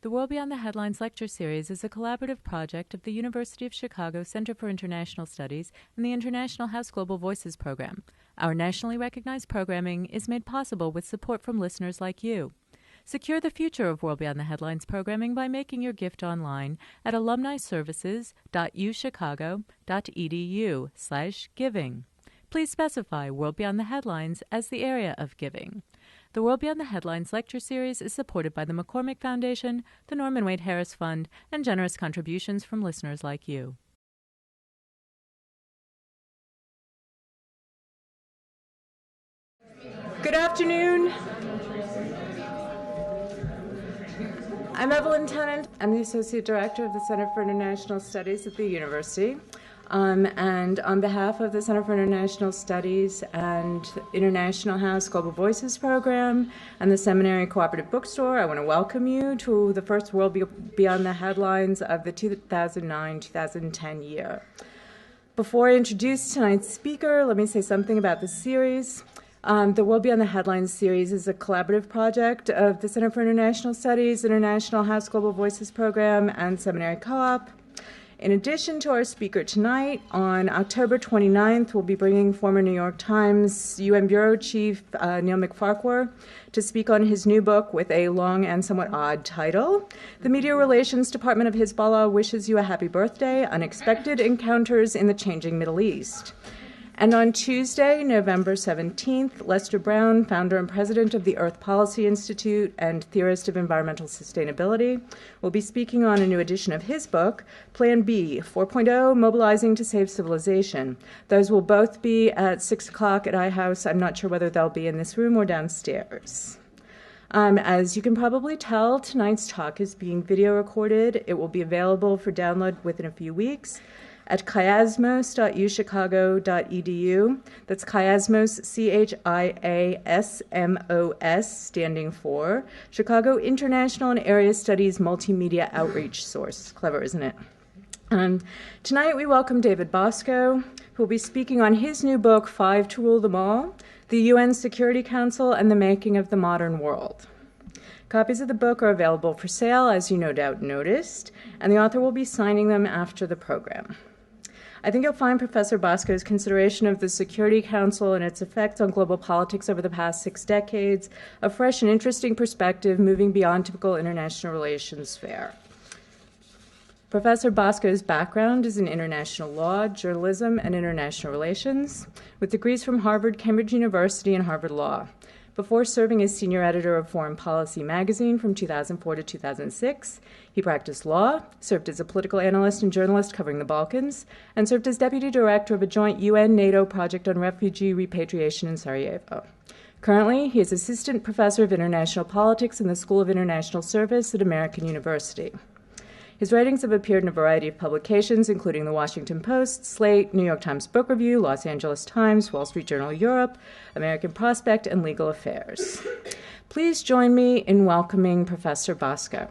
The World Beyond the Headlines lecture series is a collaborative project of the University of Chicago Center for International Studies and the International House Global Voices program. Our nationally recognized programming is made possible with support from listeners like you. Secure the future of World Beyond the Headlines programming by making your gift online at alumniservices.uchicago.edu/giving. Please specify World Beyond the Headlines as the area of giving. The World Beyond the Headlines lecture series is supported by the McCormick Foundation, the Norman Wade Harris Fund, and generous contributions from listeners like you. Good afternoon. I'm Evelyn Tennant. I'm the Associate Director of the Center for International Studies at the University. And on behalf of the Center for International Studies and International House Global Voices program and the Seminary Cooperative Bookstore, I want to welcome you to the first World Beyond the Headlines of the 2009-2010 year. Before I introduce tonight's speaker, let me say something about the series. The World Beyond the Headlines series is a collaborative project of the Center for International Studies, International House Global Voices program, and Seminary Co-op. In addition to our speaker tonight, on October 29th, we'll be bringing former New York Times UN Bureau Chief Neil McFarquhar to speak on his new book with a long and somewhat odd title. The Media Relations Department of Hezbollah wishes you a happy birthday, Unexpected Encounters in the Changing Middle East. And on Tuesday, November 17th, Lester Brown, founder and president of the Earth Policy Institute and theorist of environmental sustainability, will be speaking on a new edition of his book, Plan B, 4.0, Mobilizing to Save Civilization. Those will both be at 6 o'clock at iHouse. I'm not sure whether they'll be in this room or downstairs. As you can probably tell, tonight's talk is being video recorded. It will be available for download within a few weeks at chiasmos.uchicago.edu. That's Chiasmos, CHIASMOS, standing for Chicago International and Area Studies Multimedia Outreach Source. Clever, isn't it? Tonight we welcome David Bosco, who will be speaking on his new book, Five to Rule Them All, the UN Security Council and the Making of the Modern World. Copies of the book are available for sale, as you no doubt noticed, and the author will be signing them after the program. I think you'll find Professor Bosco's consideration of the Security Council and its effects on global politics over the past 6 decades a fresh and interesting perspective moving beyond typical international relations fare. Professor Bosco's background is in international law, journalism, and international relations, with degrees from Harvard, Cambridge University, and Harvard Law. Before serving as senior editor of Foreign Policy magazine from 2004 to 2006, he practiced law, served as a political analyst and journalist covering the Balkans, and served as deputy director of a joint UN-NATO project on refugee repatriation in Sarajevo. Currently, he is assistant professor of international politics in the School of International Service at American University. His writings have appeared in a variety of publications, including The Washington Post, Slate, New York Times Book Review, Los Angeles Times, Wall Street Journal Europe, American Prospect, and Legal Affairs. Please join me in welcoming Professor Bosco.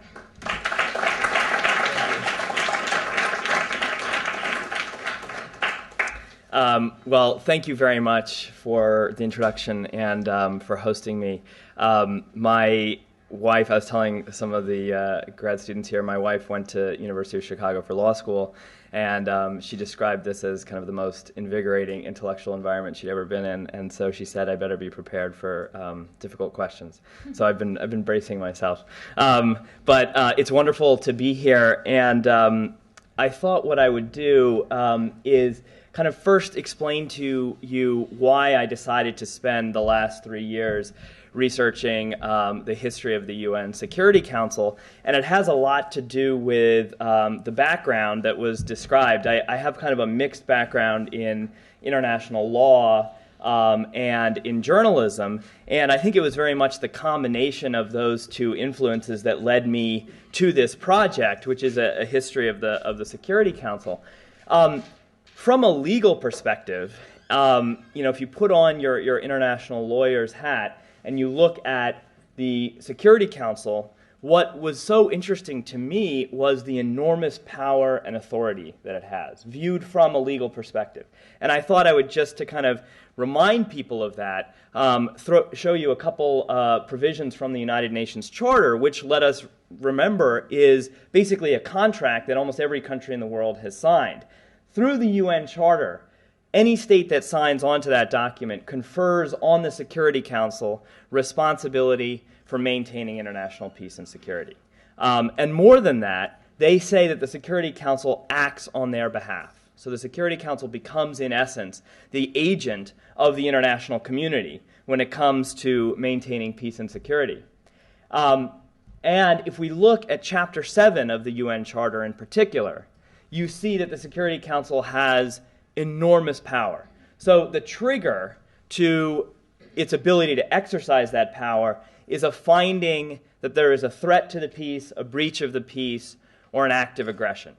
Well, thank you very much for the introduction and for hosting me. My wife, I was telling some of the grad students here, my wife went to University of Chicago for law school, and she described this as kind of the most invigorating intellectual environment she'd ever been in, and so she said I better be prepared for difficult questions. So I've been bracing myself. But it's wonderful to be here, and I thought what I would do is kind of first explain to you why I decided to spend the last 3 years researching the history of the UN Security Council, and it has a lot to do with the background that was described. I have kind of a mixed background in international law and in journalism, and I think it was very much the combination of those two influences that led me to this project, which is a history of the Security Council. From a legal perspective, if you put on your international lawyer's hat and you look at the Security Council, what was so interesting to me was the enormous power and authority that it has, viewed from a legal perspective. And I thought I would, just to kind of remind people of that, show you a couple provisions from the United Nations Charter, which, let us remember, is basically a contract that almost every country in the world has signed. Through the UN Charter, any state that signs onto that document confers on the Security Council responsibility for maintaining international peace and security. And more than that, they say that the Security Council acts on their behalf. So the Security Council becomes, in essence, the agent of the international community when it comes to maintaining peace and security. And if we look at Chapter 7 of the UN Charter in particular, you see that the Security Council has enormous power. So the trigger to its ability to exercise that power is a finding that there is a threat to the peace, a breach of the peace, or an act of aggression.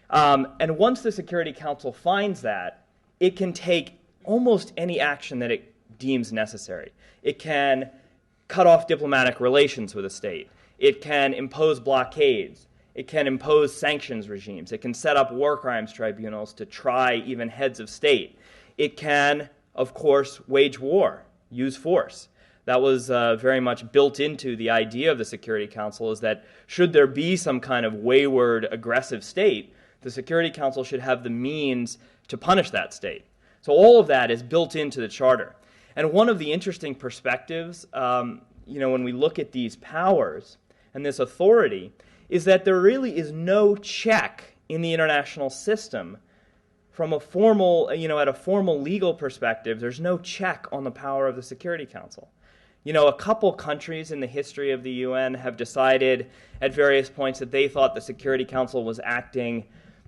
And once the Security Council finds that, it can take almost any action that it deems necessary. It can cut off diplomatic relations with a state. It can impose blockades. It can impose sanctions regimes. It can set up war crimes tribunals to try even heads of state. It can, of course, wage war, use force. That was very much built into the idea of the Security Council, is that should there be some kind of wayward, aggressive state, the Security Council should have the means to punish that state. So all of that is built into the Charter. And one of the interesting perspectives, when we look at these powers and this authority, is that there really is no check in the international system from a formal, at a formal legal perspective. There's no check on the power of the Security Council. A couple countries in the history of the UN have decided at various points that they thought the Security Council was acting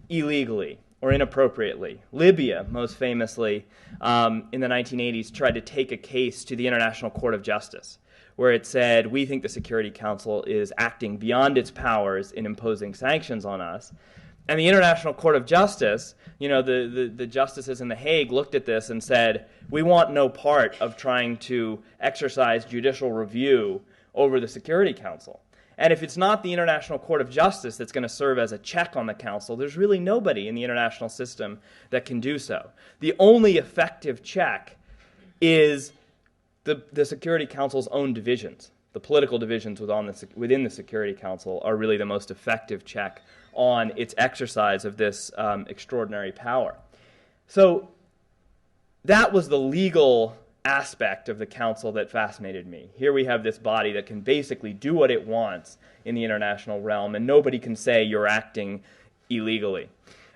illegally or inappropriately. Libya, most famously, in the 1980s, tried to take a case to the International Court of Justice, where it said, we think the Security Council is acting beyond its powers in imposing sanctions on us. And the International Court of Justice, the justices in The Hague looked at this and said, we want no part of trying to exercise judicial review over the Security Council. And if it's not the International Court of Justice that's going to serve as a check on the Council, there's really nobody in the international system that can do so. The only effective check is the Security Council's own divisions. The political divisions within the Security Council are really the most effective check on its exercise of this extraordinary power. So that was the legal aspect of the Council that fascinated me. Here we have this body that can basically do what it wants in the international realm, and nobody can say you're acting illegally.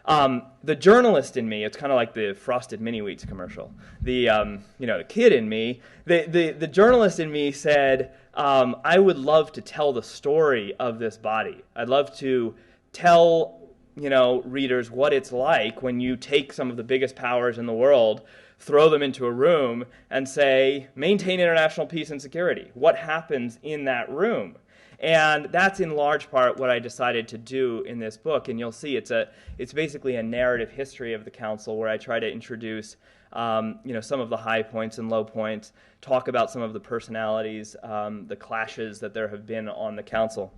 The journalist in me, it's kind of like the Frosted Mini-Wheats commercial. The kid in me, the journalist in me said, I would love to tell the story of this body. I'd love to tell, readers what it's like when you take some of the biggest powers in the world, throw them into a room, and say, maintain international peace and security. What happens in that room? And that's in large part what I decided to do in this book. And you'll see it's basically a narrative history of the Council, where I try to introduce some of the high points and low points, talk about some of the personalities, the clashes that there have been on the Council.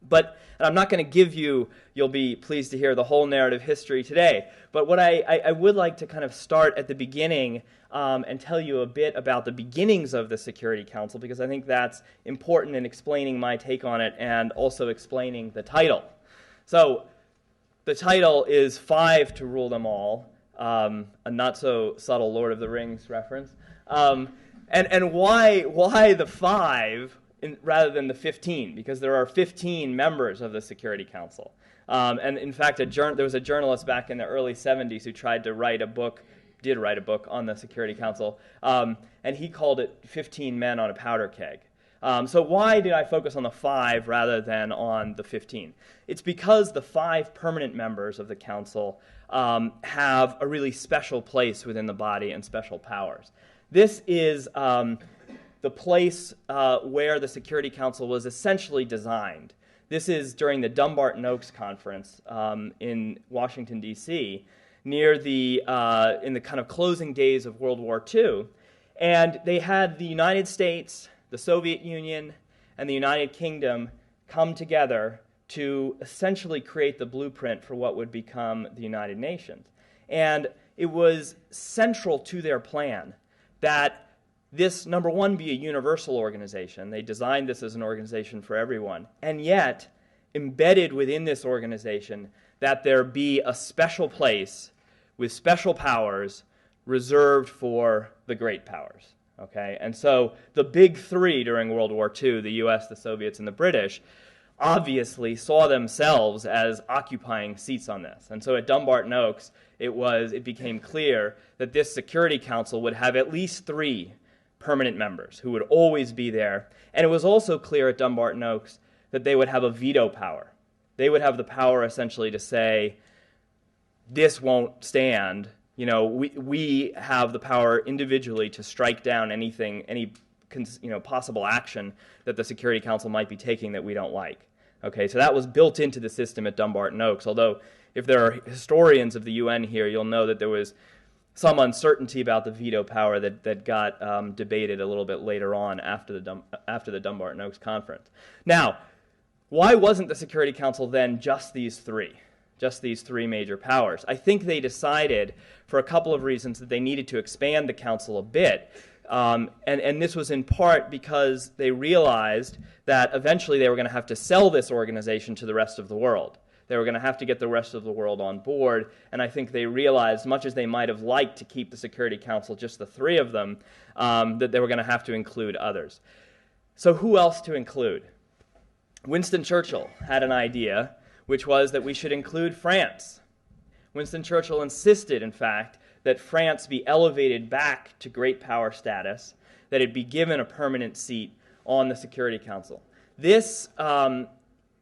But I'm not going to give you'll be pleased to hear the whole narrative history today. But what I would like to kind of start at the beginning and tell you a bit about the beginnings of the Security Council, because I think that's important in explaining my take on it and also explaining the title. So the title is Five to Rule Them All, a not-so-subtle Lord of the Rings reference. And why the five rather than the 15? Because there are 15 members of the Security Council. And in fact, there was a journalist back in the early 70s who did write a book on the Security Council, and he called it 15 Men on a Powder Keg. So why did I focus on the 5 rather than on the 15? It's because the 5 permanent members of the Council have a really special place within the body and special powers. This is the place where the Security Council was essentially designed. This is during the Dumbarton Oaks Conference in Washington, D.C., near in the kind of closing days of World War II. And they had the United States, the Soviet Union, and the United Kingdom come together to essentially create the blueprint for what would become the United Nations. And it was central to their plan that this, number one, be a universal organization. They designed this as an organization for everyone. And yet, embedded within this organization, that there be a special place with special powers reserved for the great powers. Okay? And so the big three during World War II, the US, the Soviets, and the British, obviously saw themselves as occupying seats on this. And so at Dumbarton Oaks, it became clear that this Security Council would have at least 3 permanent members who would always be there. And it was also clear at Dumbarton Oaks that they would have a veto power. They would have the power essentially to say, this won't stand. You know, we have the power individually to strike down any possible action that the Security Council might be taking that we don't like. Okay, so that was built into the system at Dumbarton Oaks, although if there are historians of the UN here, you'll know that there was some uncertainty about the veto power that got debated a little bit later on after the Dumbarton Oaks conference. Now, why wasn't the Security Council then just these three major powers? I think they decided, for a couple of reasons, that they needed to expand the council a bit. And this was in part because they realized that eventually they were going to have to sell this organization to the rest of the world. They were going to have to get the rest of the world on board, and I think they realized, much as they might have liked to keep the Security Council, just the 3 of them, that they were going to have to include others. So who else to include? Winston Churchill had an idea, which was that we should include France. Winston Churchill insisted, in fact, that France be elevated back to great power status, that it be given a permanent seat on the Security Council. This,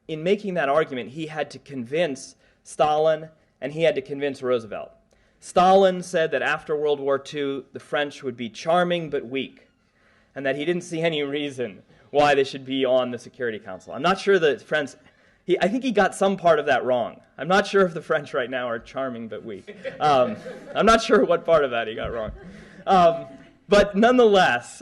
in making that argument, he had to convince Stalin and he had to convince Roosevelt. Stalin said that after World War II, the French would be charming but weak, and that he didn't see any reason why they should be on the Security Council. I'm not sure that French... I think he got some part of that wrong. I'm not sure if the French right now are charming but weak. I'm not sure what part of that he got wrong. But nonetheless,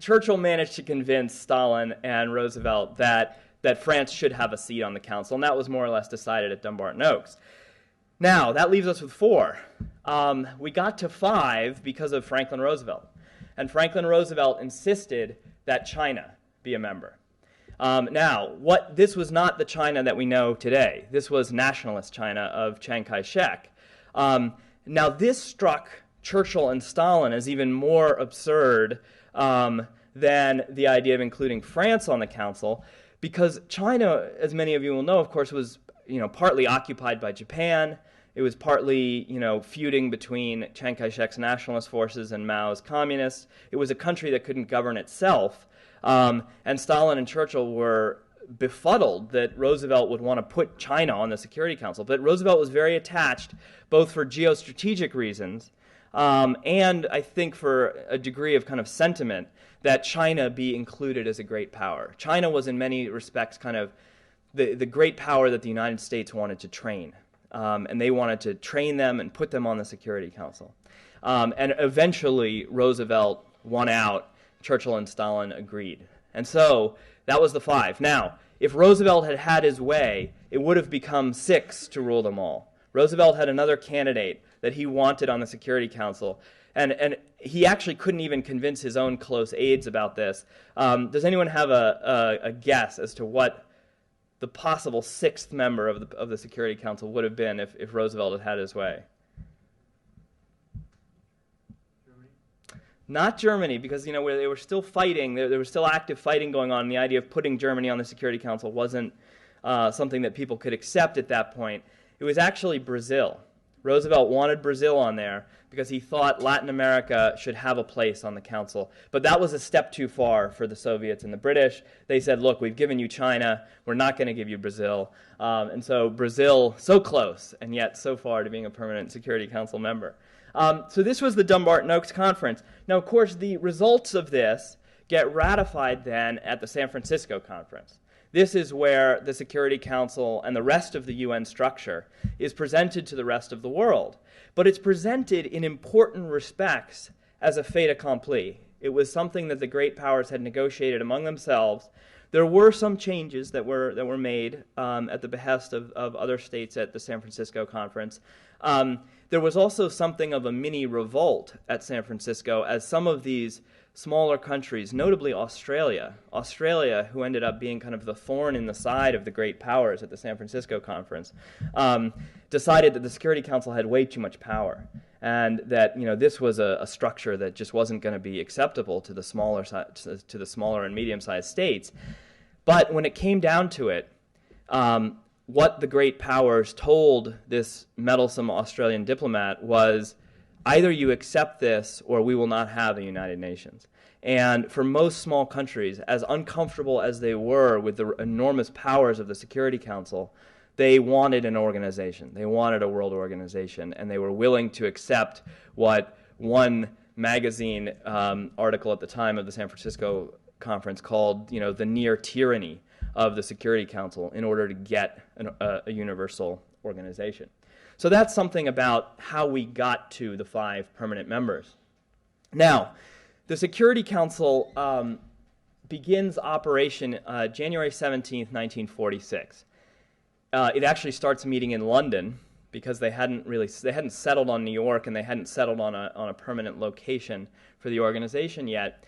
Churchill managed to convince Stalin and Roosevelt that France should have a seat on the council, and that was more or less decided at Dumbarton Oaks. Now, that leaves us with 4. We got to 5 because of Franklin Roosevelt. And Franklin Roosevelt insisted that China be a member. Now, this was not the China that we know today. This was nationalist China of Chiang Kai-shek. Now, this struck Churchill and Stalin as even more absurd than the idea of including France on the council, because China, as many of you will know, of course, was partly occupied by Japan. It was partly feuding between Chiang Kai-shek's nationalist forces and Mao's communists. It was a country that couldn't govern itself. And Stalin and Churchill were befuddled that Roosevelt would want to put China on the Security Council. But Roosevelt was very attached, both for geostrategic reasons and I think for a degree of kind of sentiment that China be included as a great power. China was in many respects kind of the great power that the United States wanted to train. And they wanted to train them and put them on the Security Council. And eventually Roosevelt won out. Churchill and Stalin agreed. And so that was the 5. Now, if Roosevelt had had his way, it would have become 6 to rule them all. Roosevelt had another candidate that he wanted on the Security Council, and he actually couldn't even convince his own close aides about this. Does anyone have a guess as to what the possible 6th member of the Security Council would have been if Roosevelt had had his way? Not Germany, because they were still fighting. There was still active fighting going on. And the idea of putting Germany on the Security Council wasn't something that people could accept at that point. It was actually Brazil. Roosevelt wanted Brazil on there because he thought Latin America should have a place on the council. But that was a step too far for the Soviets and the British. They said, look, we've given you China. We're not going to give you Brazil. And so Brazil, so close, and yet so far to being a permanent Security Council member. So this was the Dumbarton Oaks Conference. Now, of course, the results of this get ratified then at the San Francisco Conference. This is where the Security Council and the rest of the UN structure is presented to the rest of the world. But it's presented in important respects as a fait accompli. It was something that the great powers had negotiated among themselves. There were some changes that were made at the behest of other states at the San Francisco conference. There was also something of a mini revolt at San Francisco as some of these smaller countries, notably Australia, who ended up being kind of the thorn in the side of the great powers at the San Francisco conference, decided that the Security Council had way too much power, and that this was a structure that just wasn't going to be acceptable to the smaller and medium-sized states. But when it came down to it, what the great powers told this meddlesome Australian diplomat was, either you accept this or we will not have a United Nations. And for most small countries, as uncomfortable as they were with the enormous powers of the Security Council, they wanted an organization. They wanted a world organization, and they were willing to accept what one magazine article at the time of the San Francisco conference called, the near tyranny of the Security Council in order to get a universal organization. So that's something about how we got to the 5 permanent members. Now, the Security Council begins operation January 17th, 1946. It actually starts meeting in London because they hadn't settled on New York, and they hadn't settled on a permanent location for the organization yet.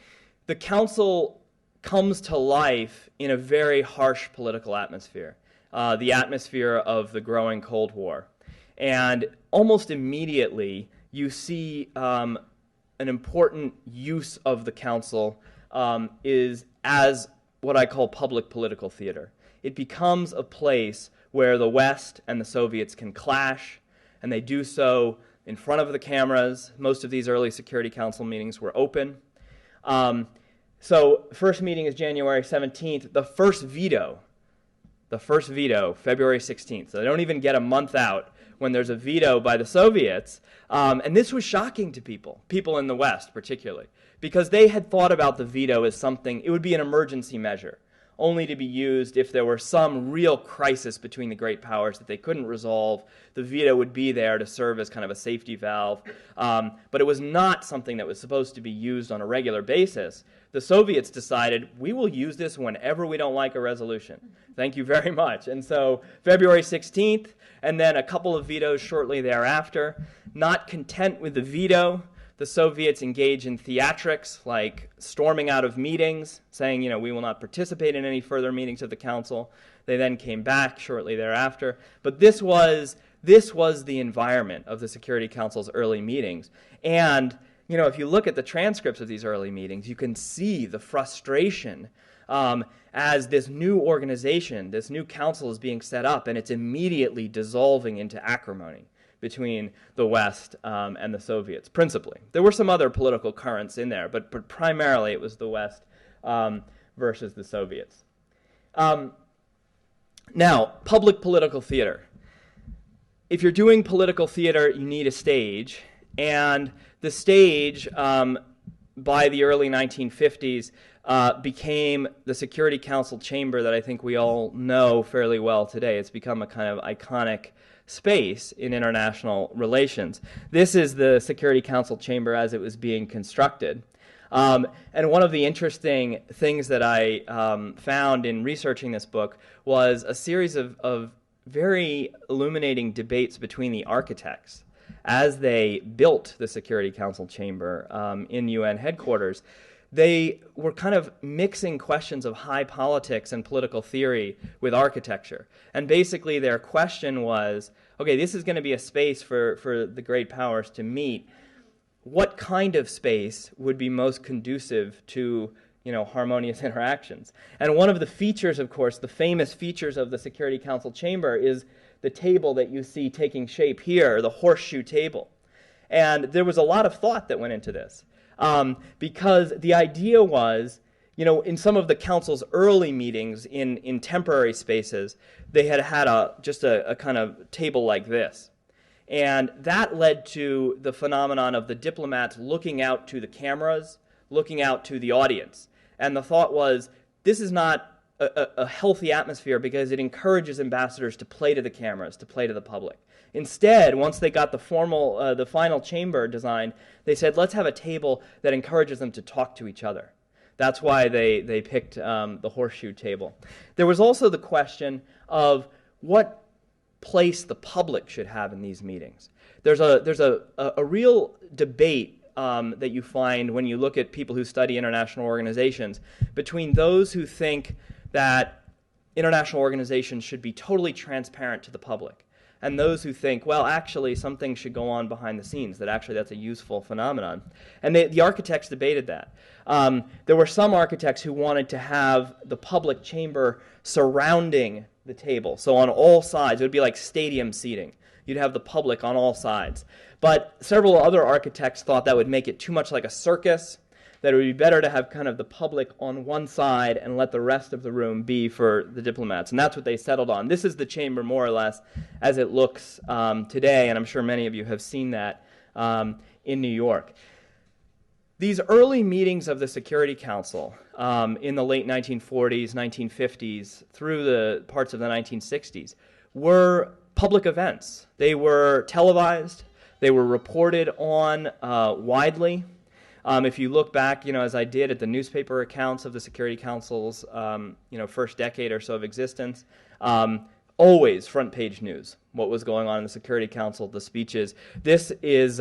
The council comes to life in a very harsh political atmosphere, the atmosphere of the growing Cold War. And almost immediately, you see an important use of the council is as what I call public political theater. It becomes a place where the West and the Soviets can clash, and they do so in front of the cameras. Most of these early Security Council meetings were open. So first meeting is January 17th. The first veto, February 16th. So they don't even get a month out when there's a veto by the Soviets. And this was shocking to people in the West particularly, because they had thought about the veto as something, it would be an emergency measure, only to be used if there were some real crisis between the great powers that they couldn't resolve. The veto would be there to serve as kind of a safety valve. But it was not something that was supposed to be used on a regular basis. The Soviets decided, we will use this whenever we don't like a resolution. Thank you very much. And so February 16th, and then a couple of vetoes shortly thereafter. Not content with the veto, the Soviets engage in theatrics like storming out of meetings, saying, we will not participate in any further meetings of the council. They then came back shortly thereafter. But this was the environment of the Security Council's early meetings. And, if you look at the transcripts of these early meetings, you can see the frustration as this new organization, this new council is being set up, and it's immediately dissolving into acrimony between the West and the Soviets, principally. There were some other political currents in there, but primarily it was the West versus the Soviets. Now, public political theater. If you're doing political theater, you need a stage, and the stage, by the early 1950s, became the Security Council chamber that I think we all know fairly well today. It's become a kind of iconic space in international relations. This is the Security Council chamber as it was being constructed. And one of the interesting things that I found in researching this book was a series of very illuminating debates between the architects as they built the Security Council chamber in UN headquarters. They were kind of mixing questions of high politics and political theory with architecture. And basically their question was, okay, this is going to be a space for the great powers to meet. What kind of space would be most conducive to, harmonious interactions? And one of the features, of course, the famous features of the Security Council chamber is the table that you see taking shape here, the horseshoe table. And there was a lot of thought that went into this. Because the idea was, in some of the council's early meetings in temporary spaces, they had just a kind of table like this. And that led to the phenomenon of the diplomats looking out to the cameras, looking out to the audience. And the thought was, this is not a healthy atmosphere because it encourages ambassadors to play to the cameras, to play to the public. Instead, once they got the final chamber designed, they said, let's have a table that encourages them to talk to each other, That's why they picked the horseshoe table. There was also the question of what place the public should have in these meetings. There's a real debate that you find when you look at people who study international organizations between those who think that international organizations should be totally transparent to the public and those who think, well, actually, some things should go on behind the scenes, that actually that's a useful phenomenon. And the architects debated that. There were some architects who wanted to have the public chamber surrounding the table. So on all sides, it would be like stadium seating. You'd have the public on all sides. But several other architects thought that would make it too much like a circus, that it would be better to have kind of the public on one side and let the rest of the room be for the diplomats. And that's what they settled on. This is the chamber, more or less, as it looks today, and I'm sure many of you have seen that in New York. These early meetings of the Security Council in the late 1940s, 1950s, through the parts of the 1960s, were public events. They were televised. They were reported on widely. If you look back, as I did at the newspaper accounts of the Security Council's, first decade or so of existence, always front page news, what was going on in the Security Council, the speeches. This is,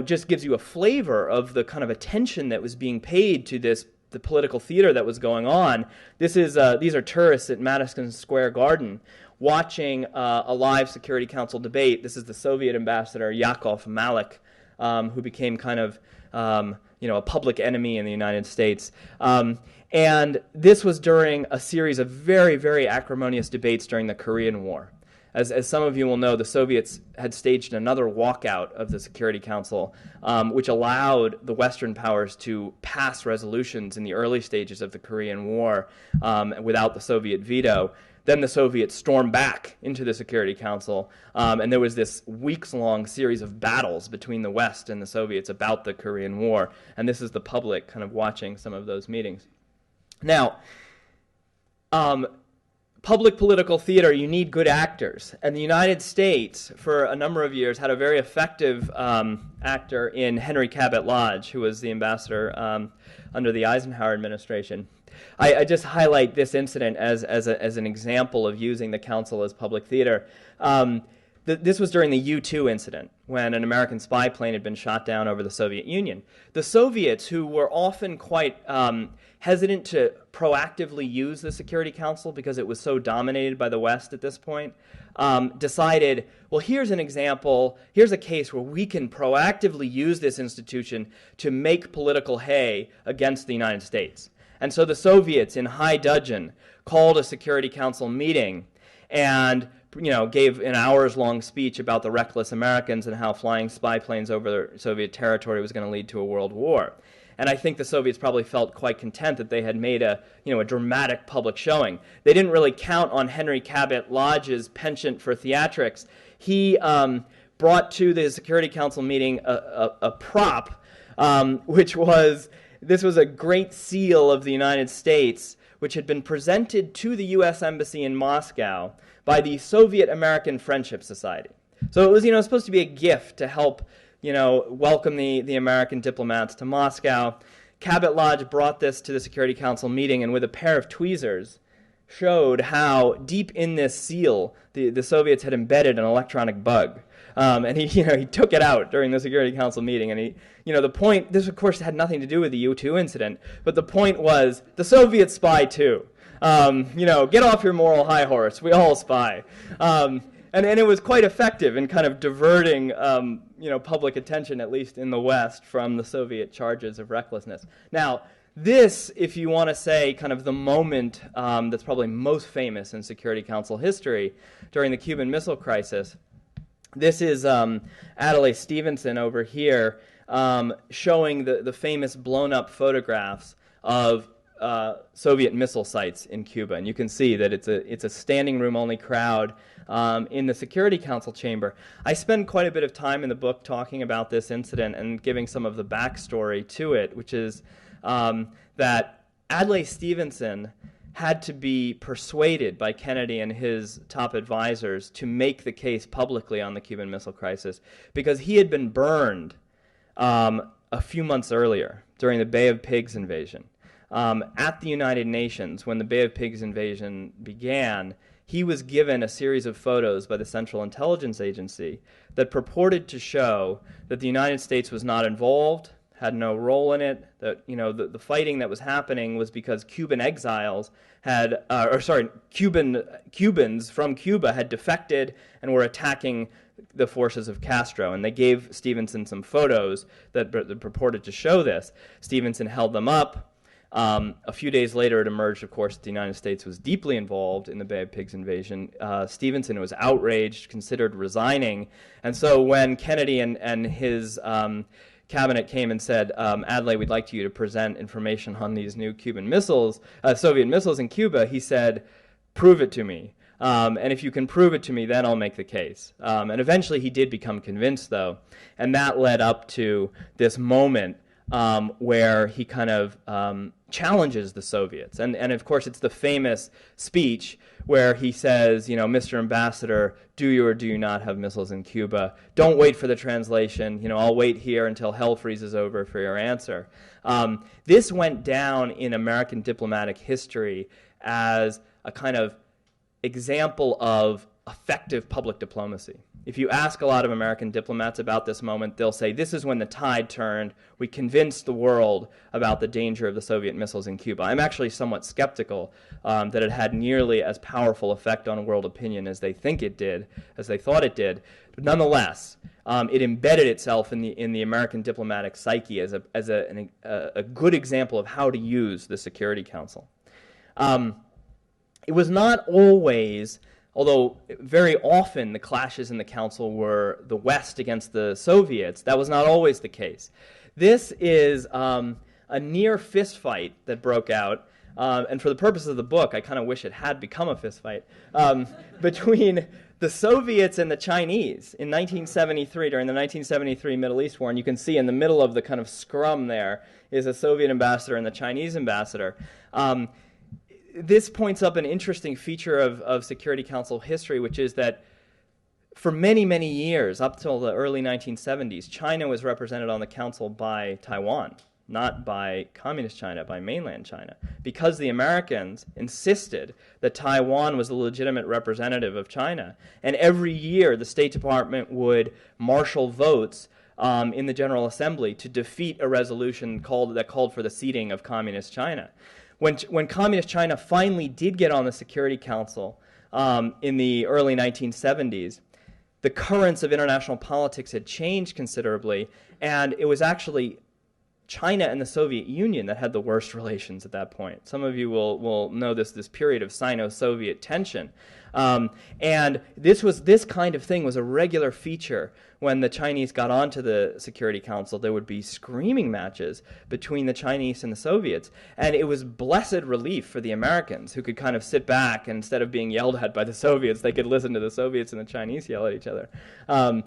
just gives you a flavor of the kind of attention that was being paid to the political theater that was going on. These are tourists at Madison Square Garden watching a live Security Council debate. This is the Soviet ambassador, Yakov Malik, who became kind of a public enemy in the United States. And this was during a series of very, very acrimonious debates during the Korean War. As some of you will know, the Soviets had staged another walkout of the Security Council, which allowed the Western powers to pass resolutions in the early stages of the Korean War without the Soviet veto. Then the Soviets stormed back into the Security Council, and there was this weeks-long series of battles between the West and the Soviets about the Korean War, and this is the public kind of watching some of those meetings. Now, public political theater, you need good actors, and the United States, for a number of years, had a very effective actor in Henry Cabot Lodge, who was the ambassador under the Eisenhower administration. I just highlight this incident as an example of using the council as public theater. This was during the U-2 incident, when an American spy plane had been shot down over the Soviet Union. The Soviets, who were often quite hesitant to proactively use the Security Council because it was so dominated by the West at this point, decided, well, here's an example, here's a case where we can proactively use this institution to make political hay against the United States. And so the Soviets, in high dudgeon, called a Security Council meeting and gave an hours-long speech about the reckless Americans and how flying spy planes over Soviet territory was going to lead to a world war. And I think the Soviets probably felt quite content that they had made a dramatic public showing. They didn't really count on Henry Cabot Lodge's penchant for theatrics. He brought to the Security Council meeting a prop, which was... This was a great seal of the United States, which had been presented to the U.S. Embassy in Moscow by the Soviet-American Friendship Society. So it was, supposed to be a gift to help, welcome the American diplomats to Moscow. Cabot Lodge brought this to the Security Council meeting, and with a pair of tweezers, showed how deep in this seal the Soviets had embedded an electronic bug. And he took it out during the Security Council meeting, and the point, this of course had nothing to do with the U-2 incident, but the point was, the Soviets spy too. Get off your moral high horse, we all spy. And it was quite effective in kind of diverting, public attention, at least in the West, from the Soviet charges of recklessness. Now, this, if you want to say kind of the moment that's probably most famous in Security Council history during the Cuban Missile Crisis, this is Adlai Stevenson over here showing the famous blown-up photographs of Soviet missile sites in Cuba. And you can see that it's a standing room-only crowd in the Security Council chamber. I spend quite a bit of time in the book talking about this incident and giving some of the backstory to it, which is that Adlai Stevenson had to be persuaded by Kennedy and his top advisors to make the case publicly on the Cuban Missile Crisis because he had been burned a few months earlier during the Bay of Pigs invasion. At the United Nations, when the Bay of Pigs invasion began, he was given a series of photos by the Central Intelligence Agency that purported to show that the United States was not involved, had no role in it, that the fighting that was happening was because Cuban exiles had, Cubans from Cuba had defected and were attacking the forces of Castro. And they gave Stevenson some photos that purported to show this. Stevenson held them up. A few days later, it emerged, of course, that the United States was deeply involved in the Bay of Pigs invasion. Stevenson was outraged, considered resigning. And so when Kennedy and his cabinet came and said, Adlai, we'd like you to present information on these new Cuban missiles, Soviet missiles in Cuba, he said, prove it to me. And if you can prove it to me, then I'll make the case. And eventually he did become convinced, though. And that led up to this moment where he kind of challenges the Soviets. And of course, it's the famous speech where he says, Mr. Ambassador, do you or do you not have missiles in Cuba? Don't wait for the translation. I'll wait here until hell freezes over for your answer. This went down in American diplomatic history as a kind of example of effective public diplomacy. If you ask a lot of American diplomats about this moment, they'll say, this is when the tide turned. We convinced the world about the danger of the Soviet missiles in Cuba. I'm actually somewhat skeptical that it had nearly as powerful effect on world opinion as they think it did, as they thought it did. But nonetheless, it embedded itself in the American diplomatic psyche as a good example of how to use the Security Council. It was not always, although very often the clashes in the Council were the West against the Soviets, that was not always the case. This is a near fistfight that broke out, and for the purpose of the book, I kind of wish it had become a fistfight, between the Soviets and the Chinese in 1973, during the 1973 Middle East War. And you can see in the middle of the kind of scrum there is a Soviet ambassador and the Chinese ambassador. This points up an interesting feature of Security Council history, which is that for many, many years, up till the early 1970s, China was represented on the Council by Taiwan, not by Communist China, by mainland China, because the Americans insisted that Taiwan was the legitimate representative of China. And every year, the State Department would marshal votes in the General Assembly to defeat a resolution that called for the seating of Communist China. When Communist China finally did get on the Security Council in the early 1970s, the currents of international politics had changed considerably, and it was actually China and the Soviet Union that had the worst relations at that point. Some of you will know this period of Sino-Soviet tension. And this kind of thing was a regular feature when the Chinese got onto the Security Council. There would be screaming matches between the Chinese and the Soviets. And it was blessed relief for the Americans, who could kind of sit back, and instead of being yelled at by the Soviets, they could listen to the Soviets and the Chinese yell at each other. That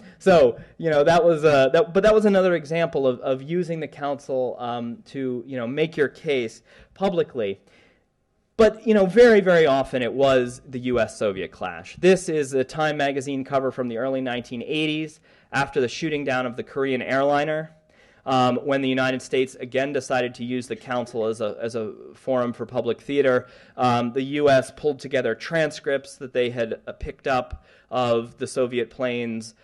was another example of using the Council to make your case publicly. But, very, very often it was the U.S.-Soviet clash. This is a Time magazine cover from the early 1980s, after the shooting down of the Korean airliner, when the United States again decided to use the Council as a forum for public theater. The U.S. pulled together transcripts that they had picked up of the Soviet planes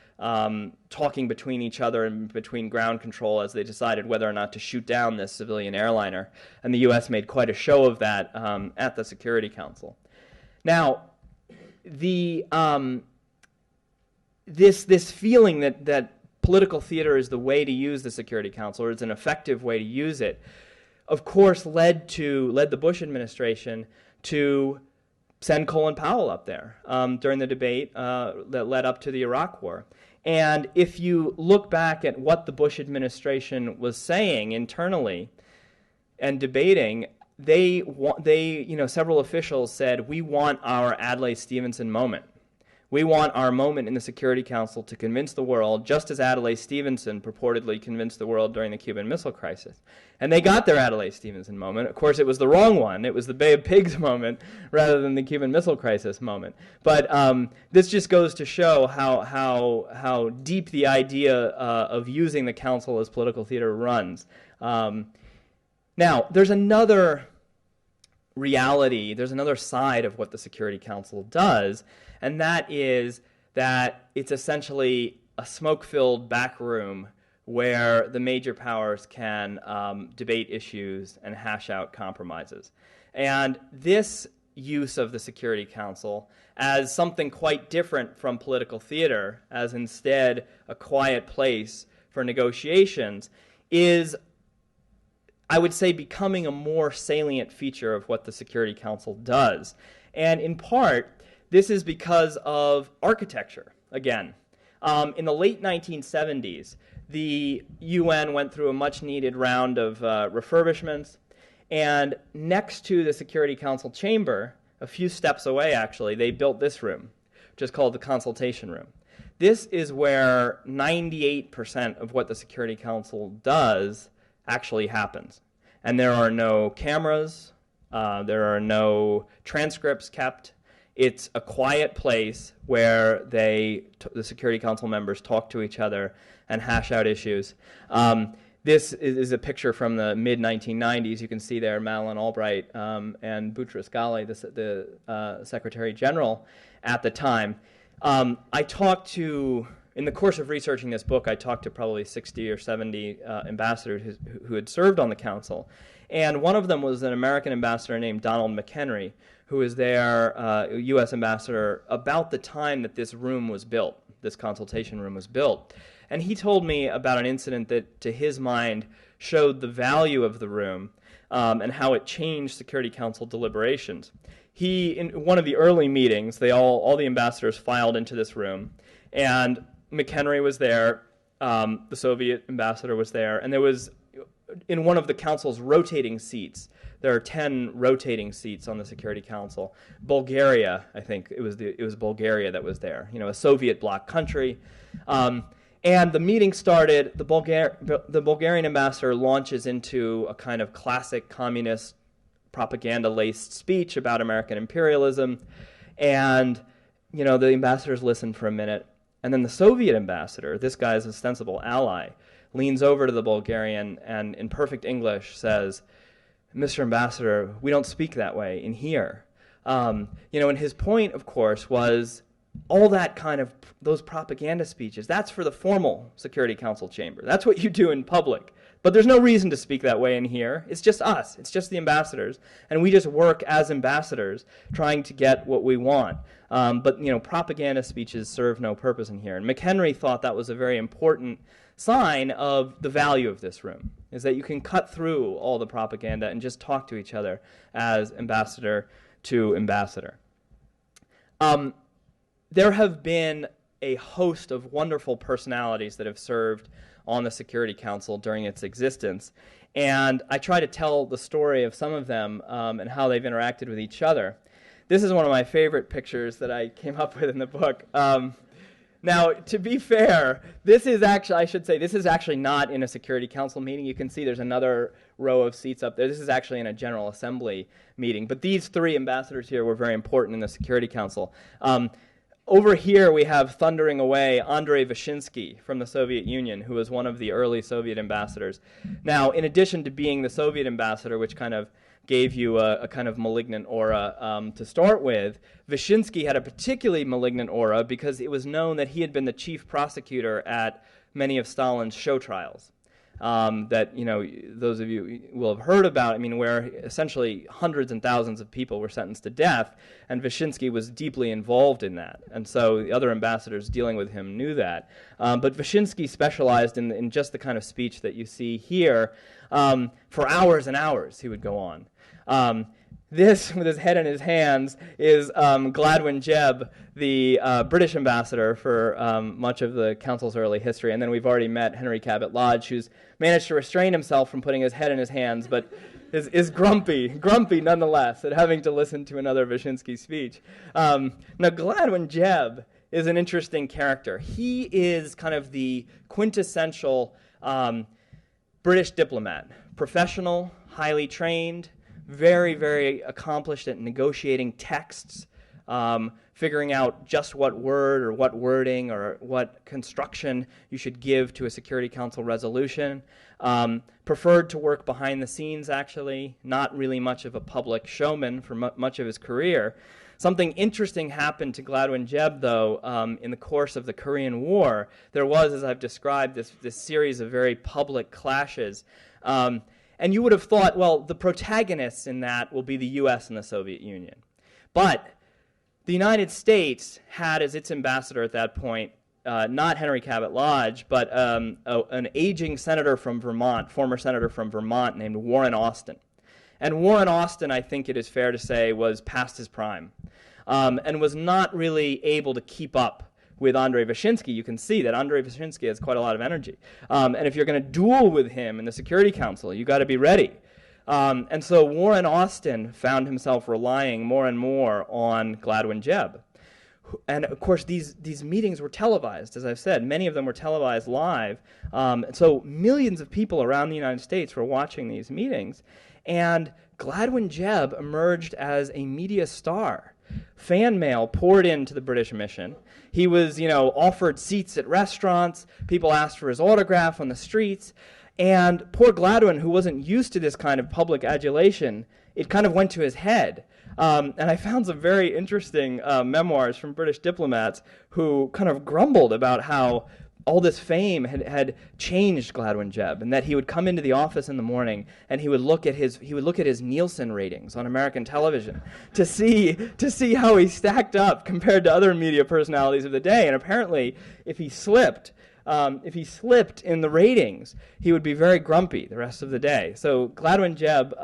talking between each other and between ground control as they decided whether or not to shoot down this civilian airliner. And the U.S. made quite a show of that at the Security Council. Now, this feeling that political theater is the way to use the Security Council, or it's an effective way to use it, of course led the Bush administration to send Colin Powell up there during the debate that led up to the Iraq War. And if you look back at what the Bush administration was saying internally and debating, several officials said, we want our Adlai Stevenson moment. We want our moment in the Security Council to convince the world, just as Adlai Stevenson purportedly convinced the world during the Cuban Missile Crisis. And they got their Adlai Stevenson moment. Of course, it was the wrong one. It was the Bay of Pigs moment rather than the Cuban Missile Crisis moment. But this just goes to show how deep the idea of using the Council as political theater runs. Now, there's another reality, there's another side of what the Security Council does, and that is that it's essentially a smoke-filled back room where the major powers can debate issues and hash out compromises. And this use of the Security Council as something quite different from political theater, as instead a quiet place for negotiations, is, I would say, becoming a more salient feature of what the Security Council does. And in part, this is because of architecture, again. In the late 1970s, the UN went through a much-needed round of refurbishments, and next to the Security Council chamber, a few steps away actually, they built this room, which is called the Consultation Room. This is where 98% of what the Security Council does actually happens. And there are no cameras, there are no transcripts kept. It's a quiet place where the Security Council members talk to each other and hash out issues. This is a picture from the mid-1990s. You can see there Madeleine Albright and Boutros Ghali, the Secretary General at the time. In the course of researching this book, I talked to probably 60 or 70 ambassadors who had served on the council. And one of them was an American ambassador named Donald McHenry, who was their U.S. ambassador about the time that this room was built, this consultation room was built. And he told me about an incident that, to his mind, showed the value of the room and how it changed Security Council deliberations. In one of the early meetings, all the ambassadors filed into this room, and McHenry was there, the Soviet ambassador was there, and there was, in one of the council's rotating seats, there are 10 rotating seats on the Security Council. Bulgaria, I think, it was Bulgaria that was there, a Soviet bloc country. And the meeting started, the Bulgarian ambassador launches into a kind of classic communist propaganda-laced speech about American imperialism. And, the ambassadors listen for a minute. And then the Soviet ambassador, this guy's ostensible ally, leans over to the Bulgarian and in perfect English says, "Mr. Ambassador, we don't speak that way in here." And his point, of course, was all that kind of, those propaganda speeches, that's for the formal Security Council chamber. That's what you do in public. But there's no reason to speak that way in here. It's just us. It's just the ambassadors. And we just work as ambassadors trying to get what we want. But propaganda speeches serve no purpose in here. And McHenry thought that was a very important sign of the value of this room, is that you can cut through all the propaganda and just talk to each other as ambassador to ambassador. There have been a host of wonderful personalities that have served on the Security Council during its existence, and I try to tell the story of some of them and how they've interacted with each other. This is one of my favorite pictures that I came up with in the book. Now, to be fair, this is actually not in a Security Council meeting. You can see there's another row of seats up there. This is actually in a General Assembly meeting. But these three ambassadors here were very important in the Security Council. Over here, we have thundering away Andrei Vyshinsky from the Soviet Union, who was one of the early Soviet ambassadors. Now, in addition to being the Soviet ambassador, which kind of gave you a kind of malignant aura to start with, Vyshinsky had a particularly malignant aura because it was known that he had been the chief prosecutor at many of Stalin's show trials. That those of you will have heard about, where essentially hundreds and thousands of people were sentenced to death, and Vyshinsky was deeply involved in that. And so the other ambassadors dealing with him knew that. But Vyshinsky specialized in just the kind of speech that you see here. For hours and hours he would go on. This, with his head in his hands, is Gladwin Jebb, the British ambassador for much of the Council's early history. And then we've already met Henry Cabot Lodge, who's managed to restrain himself from putting his head in his hands, but is grumpy nonetheless at having to listen to another Vyshinsky speech. Now, Gladwin Jebb is an interesting character. He is kind of the quintessential British diplomat, professional, highly trained, very, very accomplished at negotiating texts, figuring out just what word or what wording or what construction you should give to a Security Council resolution. Preferred to work behind the scenes, actually, not really much of a public showman for much of his career. Something interesting happened to Gladwin Jeb, though, in the course of the Korean War. There was, as I've described, this series of very public clashes. And you would have thought, well, the protagonists in that will be the U.S. and the Soviet Union. But the United States had as its ambassador at that point not Henry Cabot Lodge, but an aging senator from Vermont, former senator from Vermont named Warren Austin. And Warren Austin, I think it is fair to say, was past his prime and was not really able to keep up with Andrei Vyshinsky. You can see that Andrei Vyshinsky has quite a lot of energy. And if you're going to duel with him in the Security Council, you got to be ready. And so Warren Austin found himself relying more and more on Gladwin Jeb. And of course, these meetings were televised, as I've said. Many of them were televised live. So millions of people around the United States were watching these meetings. And Gladwin Jeb emerged as a media star. Fan mail poured into the British mission. He was, offered seats at restaurants. People asked for his autograph on the streets. And poor Gladwin, who wasn't used to this kind of public adulation, it kind of went to his head. And I found some very interesting memoirs from British diplomats who kind of grumbled about how all this fame had changed Gladwin Jeb, and that he would come into the office in the morning and he would look at his Nielsen ratings on American television to see how he stacked up compared to other media personalities of the day. And apparently, if he slipped in the ratings, he would be very grumpy the rest of the day. So Gladwin Jeb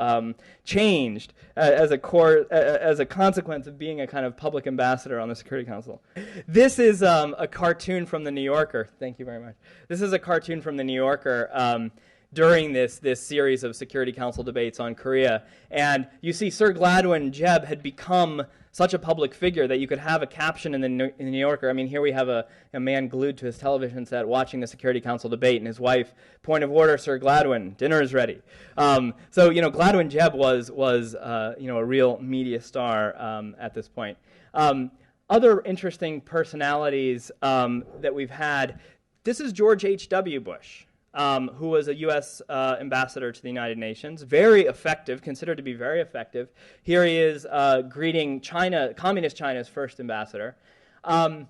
changed as a consequence of being a kind of public ambassador on the Security Council. This is a cartoon from the New Yorker. Thank you very much. This is a cartoon from the New Yorker during this series of Security Council debates on Korea. And you see Sir Gladwin Jeb had become such a public figure that you could have a caption in the New Yorker. I mean, here we have a man glued to his television set watching the Security Council debate, and his wife, "Point of order, Sir Gladwin, dinner is ready." So Gladwin Jeb was a real media star at this point. Other interesting personalities that we've had. This is George H.W. Bush, who was a U.S. ambassador to the United Nations. Very effective, considered to be very effective. Here he is greeting China, Communist China's first ambassador. And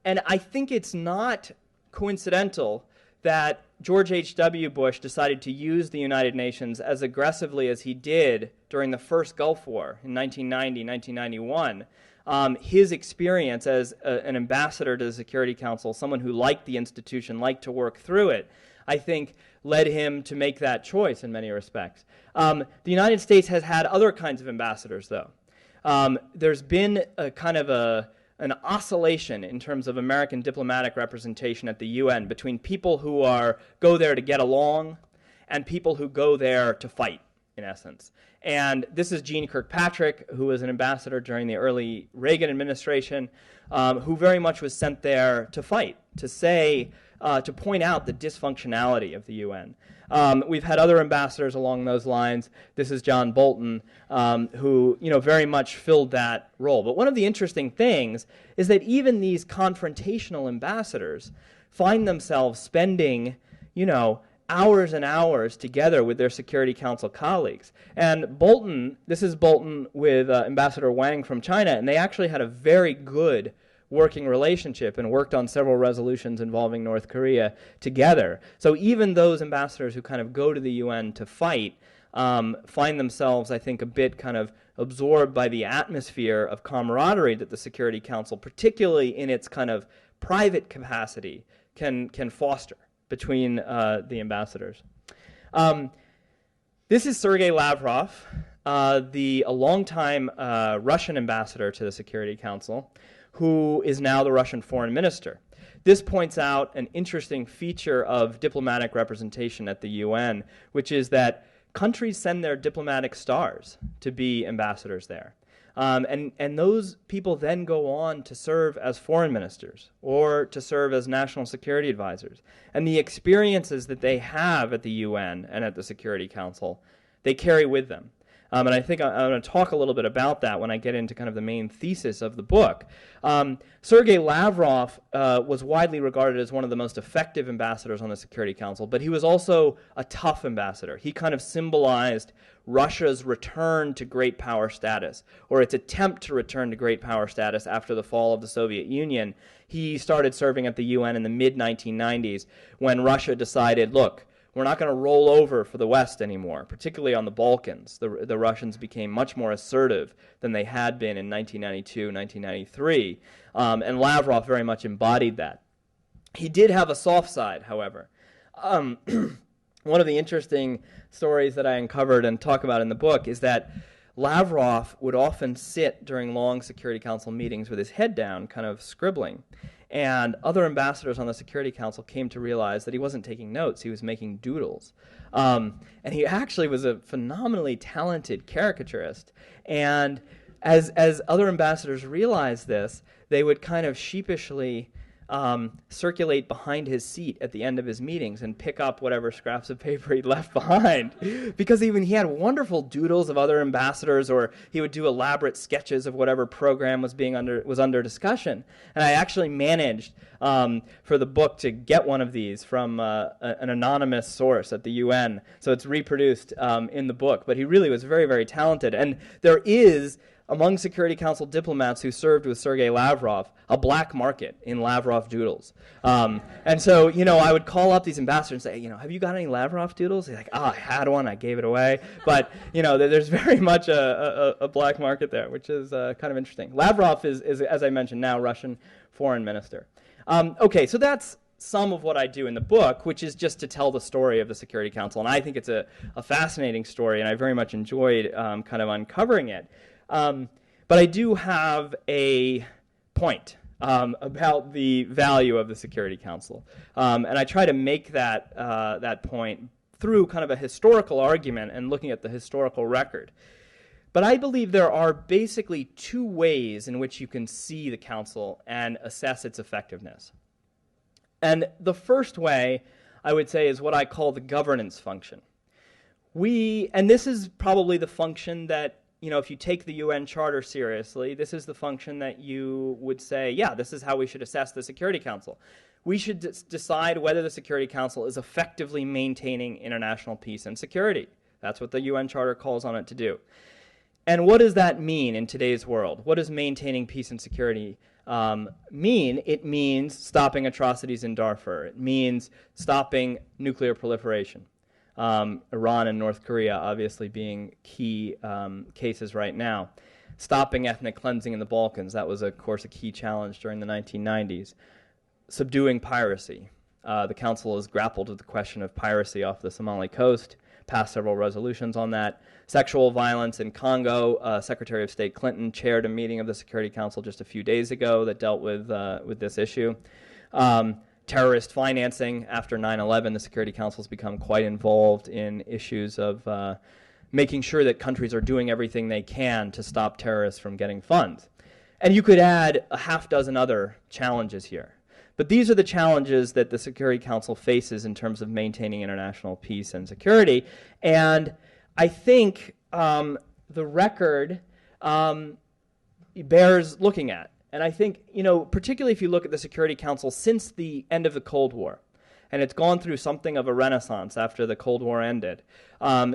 I think it's not coincidental that George H.W. Bush decided to use the United Nations as aggressively as he did during the first Gulf War in 1990, 1991. His experience as an ambassador to the Security Council, someone who liked the institution, liked to work through it, I think led him to make that choice in many respects. The United States has had other kinds of ambassadors, though. There's been a kind of an oscillation in terms of American diplomatic representation at the UN between people who go there to get along and people who go there to fight, in essence. And this is Jeane Kirkpatrick, who was an ambassador during the early Reagan administration, who very much was sent there to fight, to point out the dysfunctionality of the UN. We've had other ambassadors along those lines. This is John Bolton, who very much filled that role. But one of the interesting things is that even these confrontational ambassadors find themselves spending, hours and hours together with their Security Council colleagues. And Bolton, this is Bolton with Ambassador Wang from China, and they actually had a very good working relationship and worked on several resolutions involving North Korea together. So even those ambassadors who kind of go to the UN to fight find themselves, I think, a bit kind of absorbed by the atmosphere of camaraderie that the Security Council, particularly in its kind of private capacity, can foster between the ambassadors. This is Sergei Lavrov, a longtime Russian ambassador to the Security Council, who is now the Russian foreign minister. This points out an interesting feature of diplomatic representation at the UN, which is that countries send their diplomatic stars to be ambassadors there. And those people then go on to serve as foreign ministers or to serve as national security advisors. And the experiences that they have at the UN and at the Security Council, they carry with them. And I think I'm going to talk a little bit about that when I get into kind of the main thesis of the book. Sergei Lavrov was widely regarded as one of the most effective ambassadors on the Security Council, but he was also a tough ambassador. He kind of symbolized Russia's return to great power status, or its attempt to return to great power status after the fall of the Soviet Union. He started serving at the UN in the mid-1990s when Russia decided, look, we're not going to roll over for the West anymore, particularly on the Balkans. The Russians became much more assertive than they had been in 1992, 1993, and Lavrov very much embodied that. He did have a soft side, however. One of the interesting stories that I uncovered and talk about in the book is that Lavrov would often sit during long Security Council meetings with his head down, kind of scribbling. And other ambassadors on the Security Council came to realize that he wasn't taking notes, he was making doodles. And he actually was a phenomenally talented caricaturist. And as other ambassadors realized this, they would kind of sheepishly circulate behind his seat at the end of his meetings and pick up whatever scraps of paper he'd left behind. Because he had wonderful doodles of other ambassadors, or he would do elaborate sketches of whatever program was under discussion. And I actually managed for the book to get one of these from an anonymous source at the UN. So it's reproduced in the book. But he really was very, very talented. And there is, among Security Council diplomats who served with Sergei Lavrov, a black market in Lavrov doodles. And so, I would call up these ambassadors and say, have you got any Lavrov doodles? They're like, I had one, I gave it away. But, there's very much a black market there, which is kind of interesting. Lavrov is, as I mentioned, now Russian foreign minister. Okay, so that's some of what I do in the book, which is just to tell the story of the Security Council. And I think it's a fascinating story, and I very much enjoyed kind of uncovering it. But I do have a point about the value of the Security Council, and I try to make that point through kind of a historical argument and looking at the historical record. But I believe there are basically two ways in which you can see the Council and assess its effectiveness. And the first way, I would say, is what I call the governance function. And this is probably the function that, if you take the UN Charter seriously, this is the function that you would say, yeah, this is how we should assess the Security Council. We should decide whether the Security Council is effectively maintaining international peace and security. That's what the UN Charter calls on it to do. And what does that mean in today's world? What does maintaining peace and security mean? It means stopping atrocities in Darfur. It means stopping nuclear proliferation. Iran and North Korea obviously being key cases right now. Stopping ethnic cleansing in the Balkans, that was, of course, a key challenge during the 1990s. Subduing piracy. The Council has grappled with the question of piracy off the Somali coast, passed several resolutions on that. Sexual violence in Congo, Secretary of State Clinton chaired a meeting of the Security Council just a few days ago that dealt with this issue. Terrorist financing. After 9/11, the Security Council has become quite involved in issues of making sure that countries are doing everything they can to stop terrorists from getting funds. And you could add a half dozen other challenges here. But these are the challenges that the Security Council faces in terms of maintaining international peace and security. And I think the record bears looking at. And I think, particularly if you look at the Security Council since the end of the Cold War, and it's gone through something of a renaissance after the Cold War ended,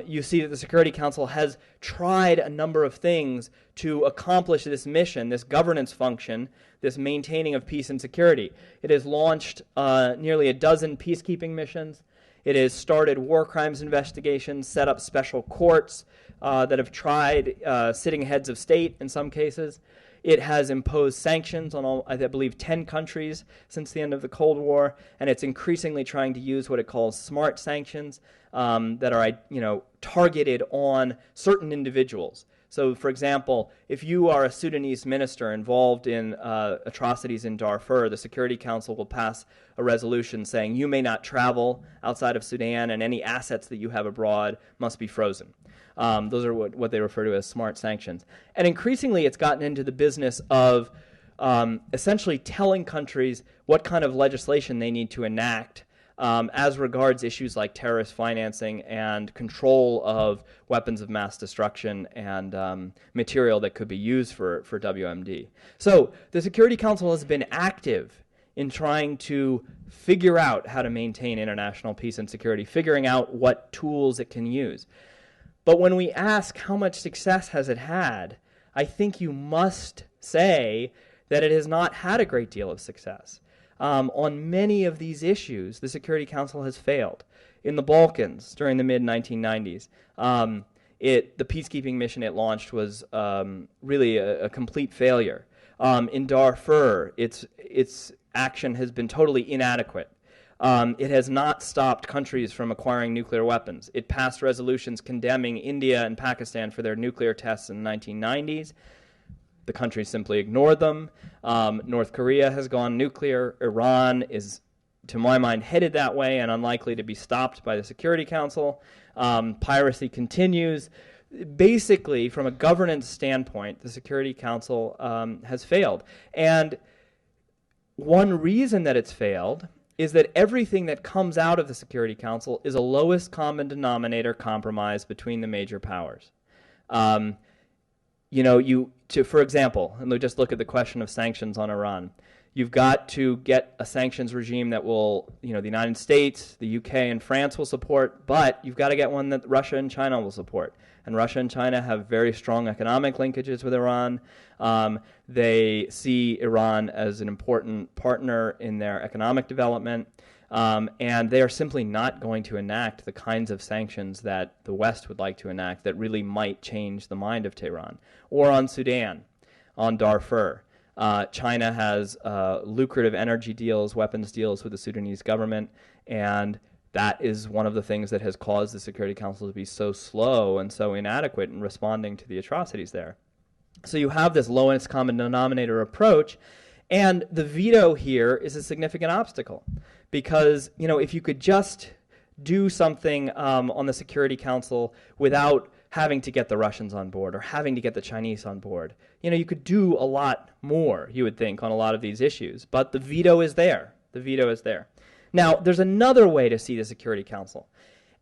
you see that the Security Council has tried a number of things to accomplish this mission, this governance function, this maintaining of peace and security. It has launched nearly a dozen peacekeeping missions. It has started war crimes investigations, set up special courts that have tried sitting heads of state in some cases. It has imposed sanctions on, I believe, 10 countries since the end of the Cold War, and it's increasingly trying to use what it calls smart sanctions that are, targeted on certain individuals. So, for example, if you are a Sudanese minister involved in atrocities in Darfur, the Security Council will pass a resolution saying you may not travel outside of Sudan, and any assets that you have abroad must be frozen. Those are what they refer to as smart sanctions. And increasingly, it's gotten into the business of essentially telling countries what kind of legislation they need to enact as regards issues like terrorist financing and control of weapons of mass destruction and material that could be used for WMD. So the Security Council has been active in trying to figure out how to maintain international peace and security, figuring out what tools it can use. But when we ask how much success has it had, I think you must say that it has not had a great deal of success. On many of these issues, the Security Council has failed. In the Balkans during the mid-1990s, the peacekeeping mission it launched was really a complete failure. In Darfur, its action has been totally inadequate. It has not stopped countries from acquiring nuclear weapons. It passed resolutions condemning India and Pakistan for their nuclear tests in the 1990s. The countries simply ignored them. North Korea has gone nuclear. Iran is, to my mind, headed that way and unlikely to be stopped by the Security Council. Piracy continues. Basically, from a governance standpoint, the Security Council has failed. And one reason that it's failed is that everything that comes out of the Security Council is a lowest common denominator compromise between the major powers. For example, and just look at the question of sanctions on Iran. You've got to get a sanctions regime that will, the United States, the UK, and France will support, but you've got to get one that Russia and China will support. And Russia and China have very strong economic linkages with Iran. They see Iran as an important partner in their economic development. And they are simply not going to enact the kinds of sanctions that the West would like to enact that really might change the mind of Tehran. Or on Sudan, on Darfur. China has lucrative energy deals, weapons deals with the Sudanese government, and that is one of the things that has caused the Security Council to be so slow and so inadequate in responding to the atrocities there. So you have this lowest common denominator approach, and the veto here is a significant obstacle because, if you could just do something on the Security Council without having to get the Russians on board or having to get the Chinese on board, you could do a lot more, you would think, on a lot of these issues. But the veto is there. The veto is there. Now, there's another way to see the Security Council.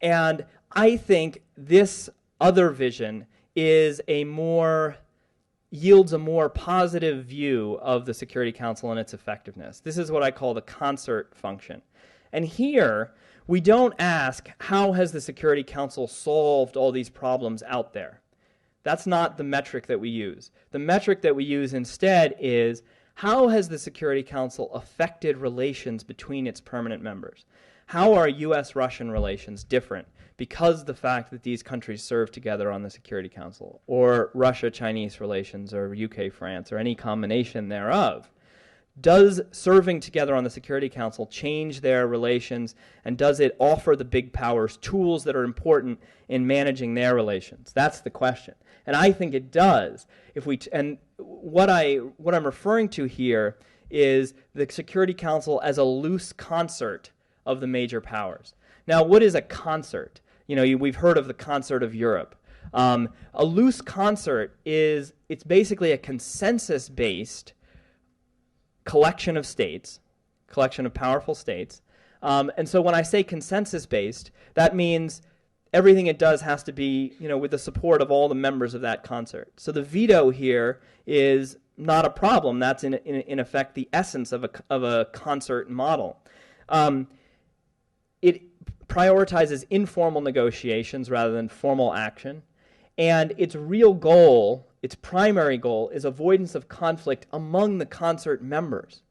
And I think this other vision yields a more positive view of the Security Council and its effectiveness. This is what I call the concert function. And here, we don't ask, how has the Security Council solved all these problems out there? That's not the metric that we use. The metric that we use instead is, how has the Security Council affected relations between its permanent members? How are U.S.-Russian relations different because of the fact that these countries serve together on the Security Council, or Russia-Chinese relations, or UK-France, or any combination thereof? Does serving together on the Security Council change their relations, and does it offer the big powers tools that are important in managing their relations? That's the question. And I think it does. And what I'm referring to here is the Security Council as a loose concert of the major powers. Now, what is a concert? We've heard of the concert of Europe. A loose concert it's basically a consensus-based collection of states, collection of powerful states. And so when I say consensus-based, that means everything it does has to be, with the support of all the members of that concert. So the veto here is not a problem. That's in effect the essence of a concert model. It prioritizes informal negotiations rather than formal action. And its real goal, its primary goal, is avoidance of conflict among the concert members.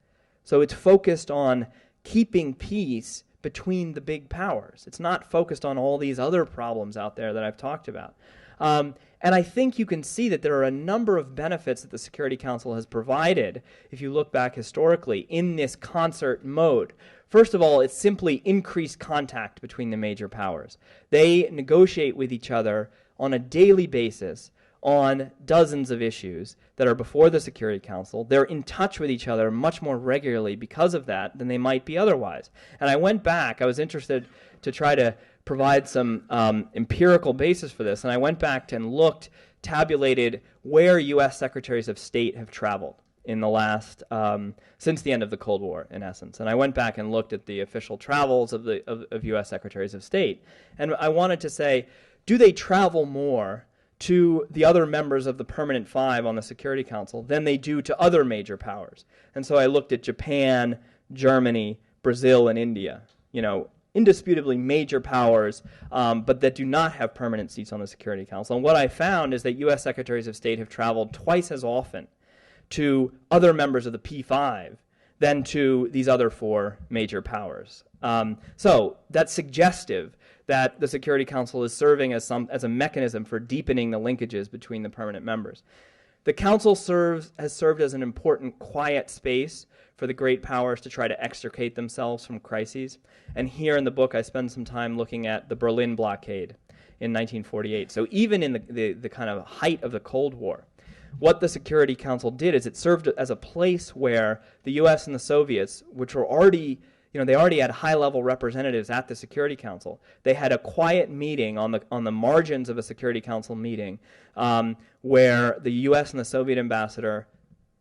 So it's focused on keeping peace between the big powers. It's not focused on all these other problems out there that I've talked about. And I think you can see that there are a number of benefits that the Security Council has provided, if you look back historically, in this concert mode. First of all, it's simply increased contact between the major powers. They negotiate with each other on a daily basis on dozens of issues that are before the Security Council. They're in touch with each other much more regularly because of that than they might be otherwise. And I went back. I was interested to try to provide some empirical basis for this, and I went back and tabulated where U.S. Secretaries of State have traveled. in the last, since the end of the Cold War, in essence. And I went back and looked at the official travels of U.S. Secretaries of State. And I wanted to say, do they travel more to the other members of the Permanent Five on the Security Council than they do to other major powers? And so I looked at Japan, Germany, Brazil, and India, indisputably major powers, but that do not have permanent seats on the Security Council. And what I found is that U.S. Secretaries of State have traveled twice as often to other members of the P5 than to these other four major powers. So that's suggestive that the Security Council is serving as a mechanism for deepening the linkages between the permanent members. The Council has served as an important quiet space for the great powers to try to extricate themselves from crises. And here in the book, I spend some time looking at the Berlin blockade in 1948. So even in the kind of height of the Cold War, what the Security Council did is it served as a place where the U.S. and the Soviets, which were already, they already had high-level representatives at the Security Council. They had a quiet meeting on the margins of a Security Council meeting where the U.S. and the Soviet ambassador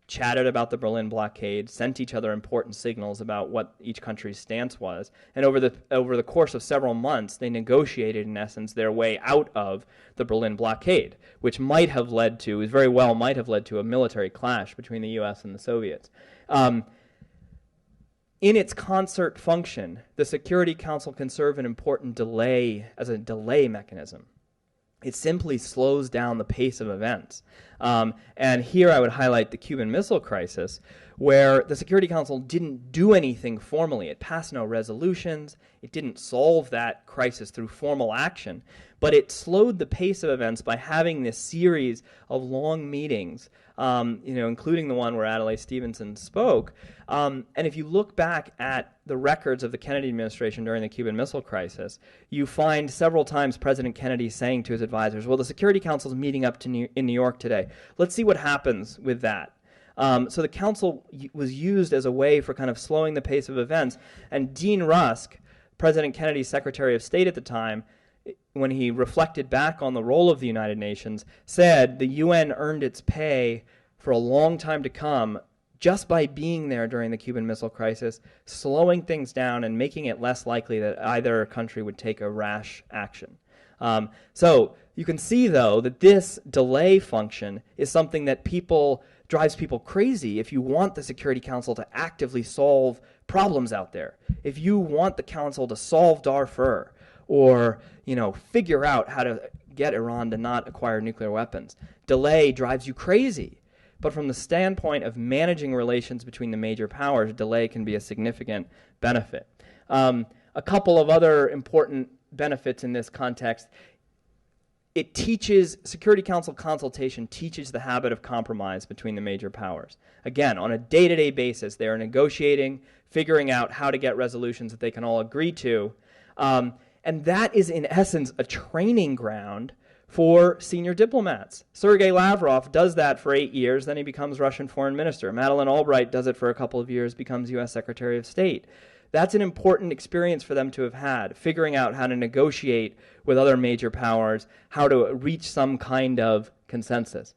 chatted about the Berlin blockade, sent each other important signals about what each country's stance was, and over the course of several months, they negotiated, in essence, their way out of the Berlin blockade, which very well might have led to a military clash between the U.S. and the Soviets. In its concert function, the Security Council can serve an important delay mechanism. It simply slows down the pace of events. And here I would highlight the Cuban Missile Crisis, where the Security Council didn't do anything formally. It passed no resolutions. It didn't solve that crisis through formal action. But it slowed the pace of events by having this series of long meetings, including the one where Adlai Stevenson spoke. And if you look back at the records of the Kennedy administration during the Cuban Missile Crisis, you find several times President Kennedy saying to his advisors, well, the Security Council is meeting up in New York today. Let's see what happens with that. So the council was used as a way for kind of slowing the pace of events. And Dean Rusk, President Kennedy's Secretary of State at the time, when he reflected back on the role of the United Nations, said the UN earned its pay for a long time to come just by being there during the Cuban Missile Crisis, slowing things down and making it less likely that either country would take a rash action. So you can see, though, that this delay function is something that drives people crazy if you want the Security Council to actively solve problems out there. If you want the Council to solve Darfur or, figure out how to get Iran to not acquire nuclear weapons, delay drives you crazy. But from the standpoint of managing relations between the major powers, delay can be a significant benefit. A couple of other important benefits in this context. Security Council consultation teaches the habit of compromise between the major powers. Again, on a day-to-day basis, they are negotiating, figuring out how to get resolutions that they can all agree to. And that is, in essence, a training ground for senior diplomats. Sergei Lavrov does that for 8 years, then he becomes Russian foreign minister. Madeleine Albright does it for a couple of years, becomes U.S. Secretary of State. That's an important experience for them to have had, figuring out how to negotiate with other major powers, how to reach some kind of consensus.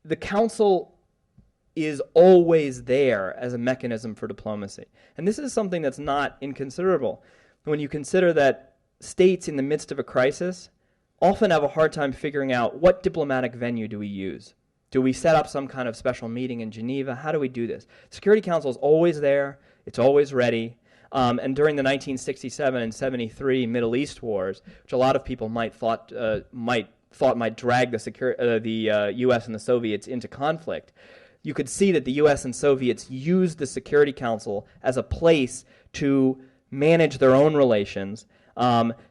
The Council is always there as a mechanism for diplomacy. And this is something that's not inconsiderable. When you consider that states in the midst of a crisis often have a hard time figuring out what diplomatic venue do we use. Do we set up some kind of special meeting in Geneva? How do we do this? Security Council is always there. It's always ready. And during the 1967 and 73 Middle East wars, which a lot of people might drag the U.S. and the Soviets into conflict, you could see that the U.S. and Soviets used the Security Council as a place to manage their own relations,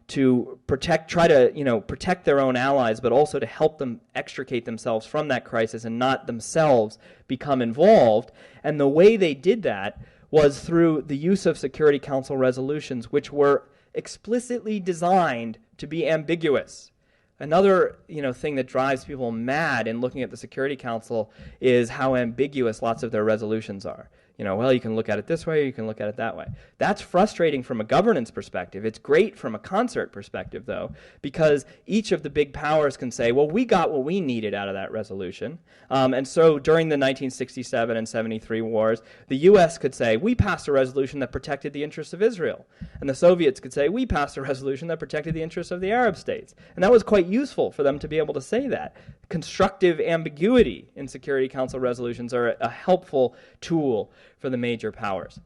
to protect their own allies, but also to help them extricate themselves from that crisis and not themselves become involved. And the way they did that was through the use of Security Council resolutions, which were explicitly designed to be ambiguous. Another, thing that drives people mad in looking at the Security Council is how ambiguous lots of their resolutions are. Well, you can look at it this way, or you can look at it that way. That's frustrating from a governance perspective. It's great from a concert perspective, though, because each of the big powers can say, well, we got what we needed out of that resolution. And so during the 1967 and 73 wars, the U.S. could say, we passed a resolution that protected the interests of Israel. And the Soviets could say, we passed a resolution that protected the interests of the Arab states. And that was quite useful for them to be able to say that. Constructive ambiguity in Security Council resolutions are a helpful tool for the major powers.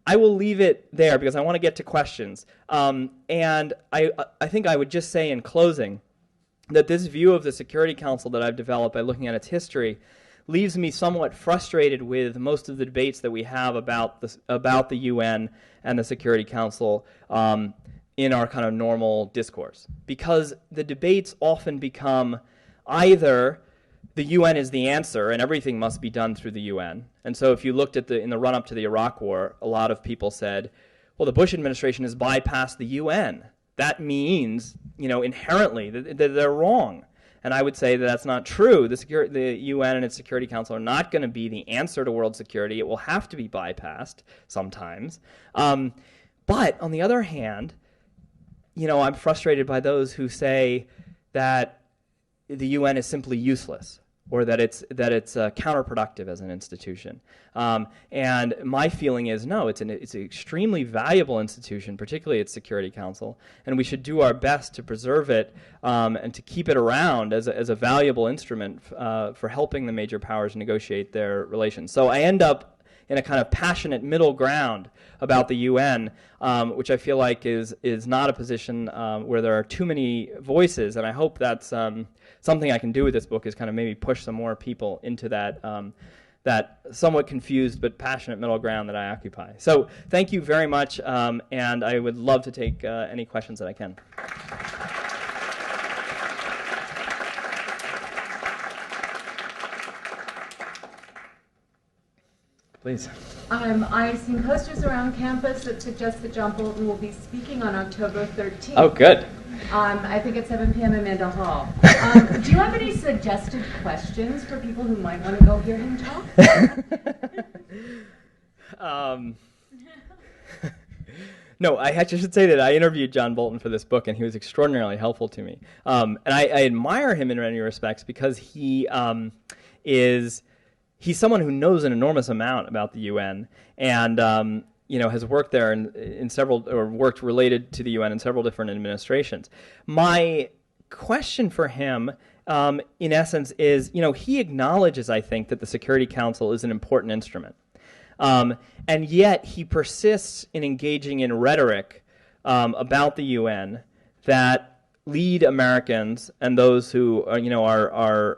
I will leave it there because I want to get to questions. And I think I would just say in closing that this view of the Security Council that I've developed by looking at its history leaves me somewhat frustrated with most of the debates that we have about the UN and the Security Council in our kind of normal discourse. Because the debates often become either the UN is the answer and everything must be done through the UN. And so if you looked at in the run-up to the Iraq War, a lot of people said, well, the Bush administration has bypassed the UN. That means, inherently that they're wrong. And I would say that that's not true. The UN and its Security Council are not going to be the answer to world security. It will have to be bypassed sometimes. But on the other hand, I'm frustrated by those who say that the UN is simply useless, or that it's counterproductive as an institution. And my feeling is, no, it's an extremely valuable institution, particularly its Security Council, and we should do our best to preserve it and to keep it around as a valuable instrument for helping the major powers negotiate their relations. So I end up in a kind of passionate middle ground about the UN, which I feel like is not a position where there are too many voices, and I hope that's something I can do with this book is kind of maybe push some more people into that somewhat confused but passionate middle ground that I occupy. So thank you very much, and I would love to take any questions that I can. Please. I've seen posters around campus that suggest that John Bolton will be speaking on October 13th. Oh, good. I think at 7 p.m. in Mandel Hall. Do you have any suggested questions for people who might want to go hear him talk? No, I actually should say that I interviewed John Bolton for this book, and he was extraordinarily helpful to me. And I admire him in many respects because he's someone who knows an enormous amount about the UN, and has worked there in several, or worked related to the UN in several different administrations. My question for him, in essence, is, he acknowledges, I think, that the Security Council is an important instrument. And yet he persists in engaging in rhetoric about the UN that lead Americans and those who are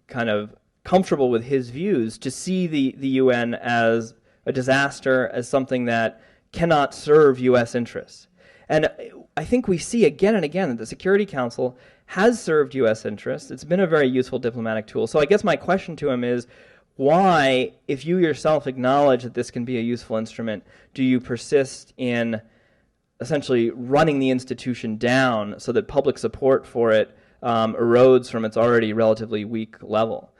kind of comfortable with his views to see the UN as a disaster, as something that cannot serve U.S. interests. And I think we see again and again that the Security Council has served U.S. interests. It's been a very useful diplomatic tool. So I guess my question to him is, why, if you yourself acknowledge that this can be a useful instrument, do you persist in essentially running the institution down so that public support for it erodes from its already relatively weak level?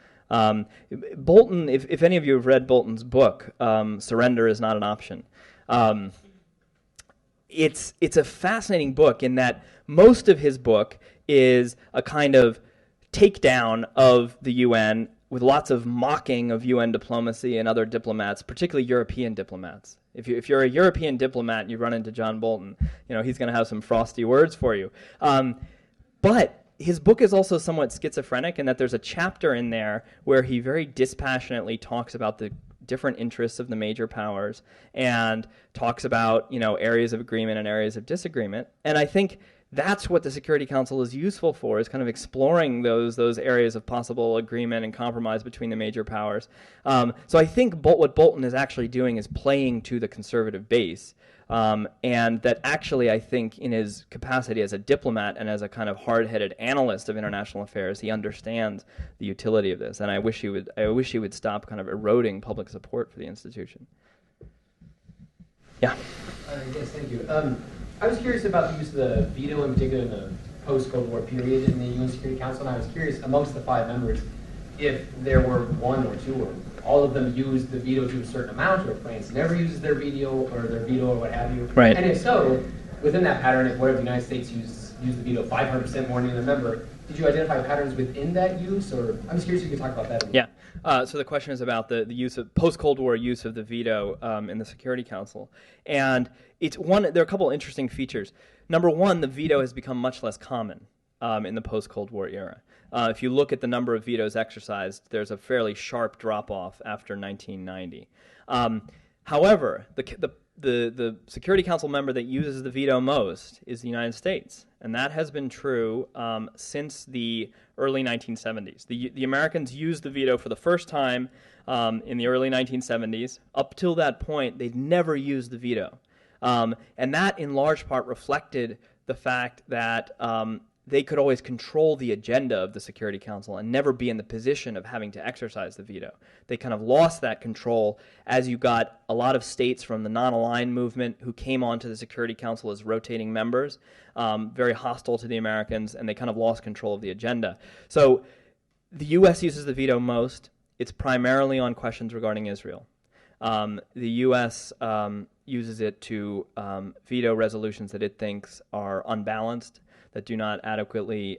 Bolton, if any of you have read Bolton's book, Surrender is Not an Option, it's a fascinating book in that most of his book is a kind of takedown of the UN with lots of mocking of UN diplomacy and other diplomats, particularly European diplomats. If you're a European diplomat and you run into John Bolton, he's going to have some frosty words for you. But his book is also somewhat schizophrenic in that there's a chapter in there where he very dispassionately talks about the different interests of the major powers and talks about, areas of agreement and areas of disagreement. And I think that's what the Security Council is useful for, is kind of exploring those areas of possible agreement and compromise between the major powers. So I think what Bolton is actually doing is playing to the conservative base. And that actually, I think, in his capacity as a diplomat and as a kind of hard-headed analyst of international affairs, he understands the utility of this. And I wish he would stop kind of eroding public support for the institution. Yeah. Yes, thank you. I was curious about the use of the veto, in particular in the post-Cold War period in the UN Security Council, and I was curious, amongst the 5 members, if there were 1 or 2 or all of them used the veto to a certain amount, or France never uses their veto or what have you. Right. And if so, within that pattern, if what if the United States used the veto 500% more than the member, did you identify patterns within that use? Or I'm just curious if you could talk about that a little. Yeah. So the question is about the use of post-Cold War use of the veto in the Security Council, and there are a couple of interesting features. Number one, the veto has become much less common in the post-Cold War era. If you look at the number of vetoes exercised, there's a fairly sharp drop-off after 1990. However, the Security Council member that uses the veto most is the United States, and that has been true since the early 1970s. The Americans used the veto for the first time in the early 1970s. Up till that point, they'd never used the veto. And that, in large part, reflected the fact that they could always control the agenda of the Security Council and never be in the position of having to exercise the veto. They kind of lost that control as you got a lot of states from the non-aligned movement who came onto the Security Council as rotating members, very hostile to the Americans, and they kind of lost control of the agenda. So the U.S. uses the veto most. It's primarily on questions regarding Israel. The U.S. Uses it to veto resolutions that it thinks are unbalanced, that do not adequately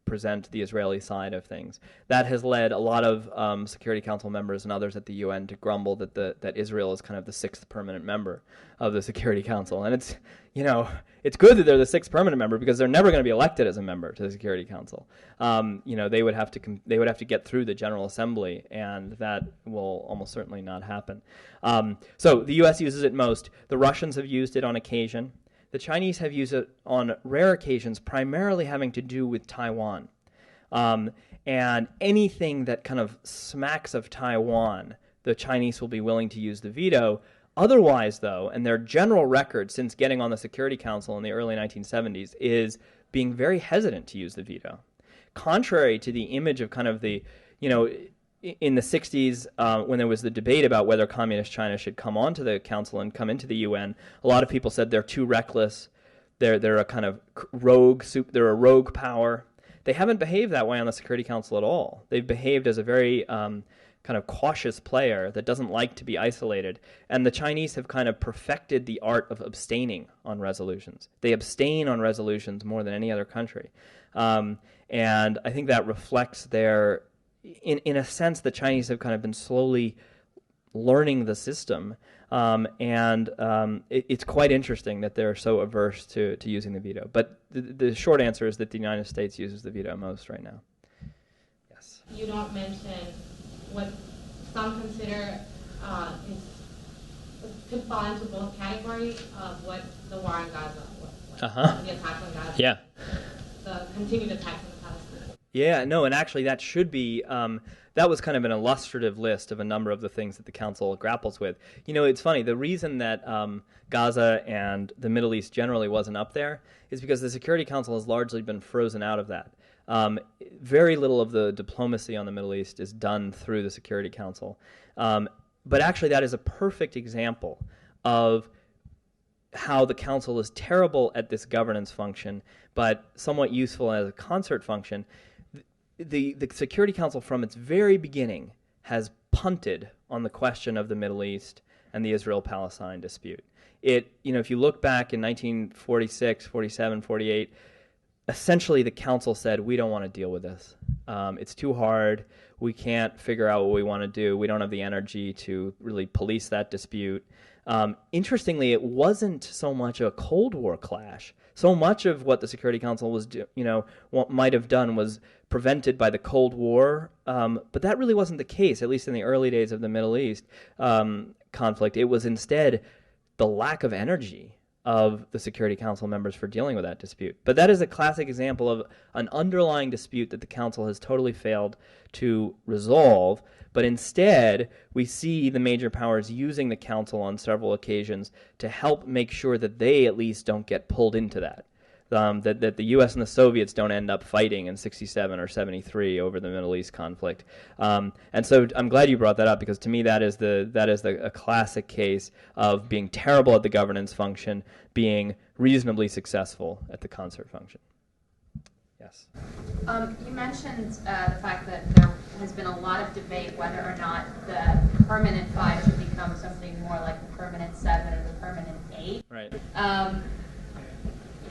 present the Israeli side of things. That has led a lot of Security Council members and others at the UN to grumble that Israel is kind of the 6th permanent member of the Security Council. And it's good that they're the 6th permanent member because they're never going to be elected as a member to the Security Council. They would have to get through the General Assembly, and that will almost certainly not happen. So the U.S. uses it most. The Russians have used it on occasion. The Chinese have used it on rare occasions, primarily having to do with Taiwan. And anything that kind of smacks of Taiwan, the Chinese will be willing to use the veto. Otherwise, though, and their general record since getting on the Security Council in the early 1970s is being very hesitant to use the veto. Contrary to the image of kind of the, in the 60s, when there was the debate about whether communist China should come onto the council and come into the UN, a lot of people said they're too reckless. They're a kind of they're a rogue power. They haven't behaved that way on the Security Council at all. They've behaved as a very kind of cautious player that doesn't like to be isolated. And the Chinese have kind of perfected the art of abstaining on resolutions. They abstain on resolutions more than any other country. And I think that reflects their... In a sense, the Chinese have kind of been slowly learning the system, and it's quite interesting that they're so averse to using the veto. But the short answer is that the United States uses the veto most right now. Yes? You don't mention what some consider could fall into both categories of what the war in Gaza was, the attack on Gaza, the continued attacks on the Palestinians. Yeah, no, and actually that should be, that was kind of an illustrative list of a number of the things that the Council grapples with. It's funny, the reason that Gaza and the Middle East generally wasn't up there is because the Security Council has largely been frozen out of that. Very little of the diplomacy on the Middle East is done through the Security Council. But actually that is a perfect example of how the Council is terrible at this governance function, but somewhat useful as a concert function. The Security Council from its very beginning has punted on the question of the Middle East and the Israel-Palestine dispute. If you look back in 1946, 47, 48, essentially the Council said, we don't want to deal with this. It's too hard. We can't figure out what we want to do. We don't have the energy to really police that dispute. Interestingly, it wasn't so much a Cold War clash. So much of what the Security Council was, what might have done was prevented by the Cold War, but that really wasn't the case, at least in the early days of the Middle East conflict. It was instead the lack of energy of the Security Council members for dealing with that dispute. But that is a classic example of an underlying dispute that the Council has totally failed to resolve, but instead we see the major powers using the Council on several occasions to help make sure that they at least don't get pulled into that. That the U.S. and the Soviets don't end up fighting in 67 or 73 over the Middle East conflict. And so I'm glad you brought that up, because to me that is a classic case of being terrible at the governance function, being reasonably successful at the concert function. Yes. You mentioned the fact that there has been a lot of debate whether or not the permanent 5 should become something more like the permanent 7 or the permanent 8. Right.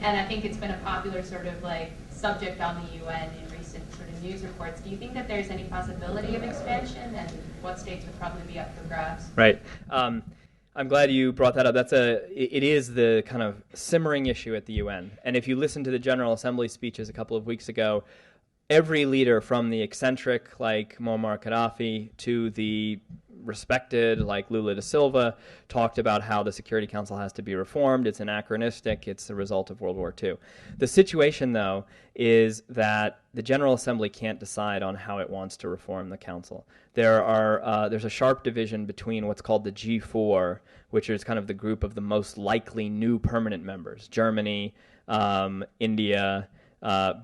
And I think it's been a popular sort of like subject on the UN in recent sort of news reports. Do you think that there's any possibility of expansion, and what states would probably be up for grabs? Right. I'm glad you brought that up. It is the kind of simmering issue at the UN. And if you listen to the General Assembly speeches a couple of weeks ago, every leader from the eccentric like Muammar Gaddafi to the respected like Lula da Silva talked about how the Security Council has to be reformed. It's anachronistic. It's the result of World War II. The situation, though, is that the General Assembly can't decide on how it wants to reform the Council. There's a sharp division between what's called the G4, which is kind of the group of the most likely new permanent members, Germany, India,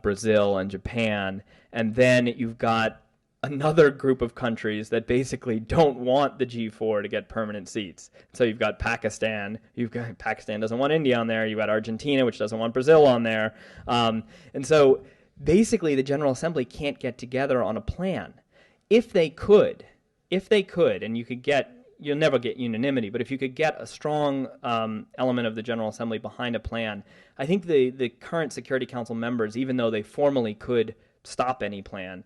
Brazil, and Japan. And then you've got another group of countries that basically don't want the G4 to get permanent seats. So you've got Pakistan. Pakistan doesn't want India on there. You've got Argentina, which doesn't want Brazil on there. And so basically the General Assembly can't get together on a plan. If they could, and you'll never get unanimity, but if you could get a strong element of the General Assembly behind a plan, I think the current Security Council members, even though they formally could stop any plan,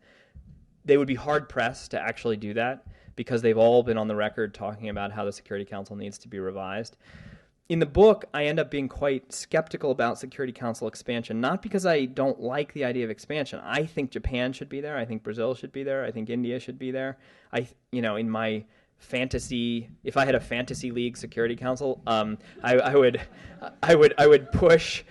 they would be hard-pressed to actually do that because they've all been on the record talking about how the Security Council needs to be revised. In the book, I end up being quite skeptical about Security Council expansion, not because I don't like the idea of expansion. I think Japan should be there. I think Brazil should be there. I think India should be there. In my fantasy, if I had a fantasy league Security Council, I would push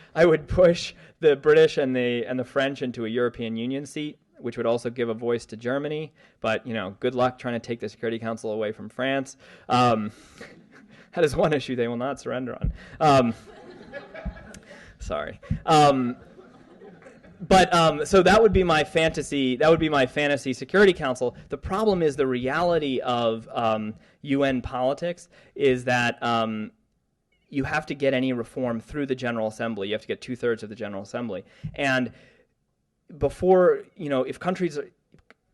the British and the French into a European Union seat, which would also give a voice to Germany. But, good luck trying to take the Security Council away from France. That is one issue they will not surrender on. Sorry. So that would be my fantasy. That would be my fantasy Security Council. The problem is the reality of UN politics is that you have to get any reform through the General Assembly. You have to get 2/3 of the General Assembly. And before, if countries,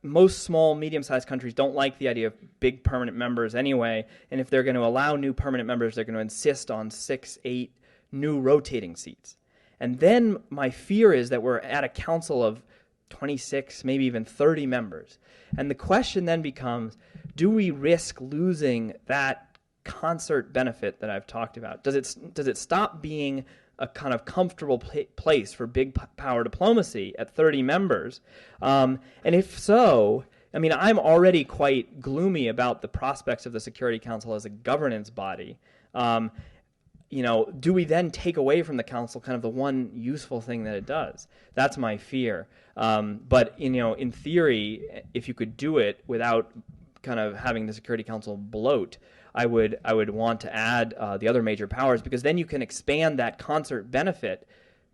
most small, medium-sized countries don't like the idea of big permanent members anyway, and if they're going to allow new permanent members, they're going to insist on 6, 8 new rotating seats. And then my fear is that we're at a council of 26, maybe even 30 members. And the question then becomes, do we risk losing that concert benefit that I've talked about? Does it stop being a kind of comfortable place for big power diplomacy at 30 members? And if so, I'm already quite gloomy about the prospects of the Security Council as a governance body. Do we then take away from the Council kind of the one useful thing that it does? That's my fear. But in theory, if you could do it without kind of having the Security Council bloat, I would want to add the other major powers, because then you can expand that concert benefit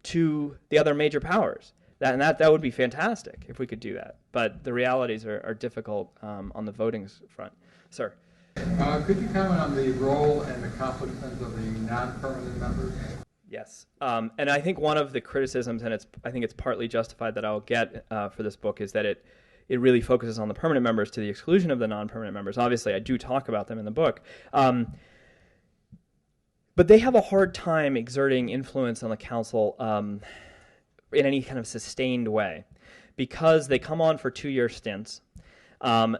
to the other major powers. That would be fantastic if we could do that. But the realities are difficult on the voting front. Sir? Could you comment on the role and accomplishments of the non-permanent members? Yes. And I think one of the criticisms, and I think it's partly justified, that I'll get for this book is that it really focuses on the permanent members to the exclusion of the non-permanent members. Obviously, I do talk about them in the book. But they have a hard time exerting influence on the Council in any kind of sustained way, because they come on for 2-year stints, and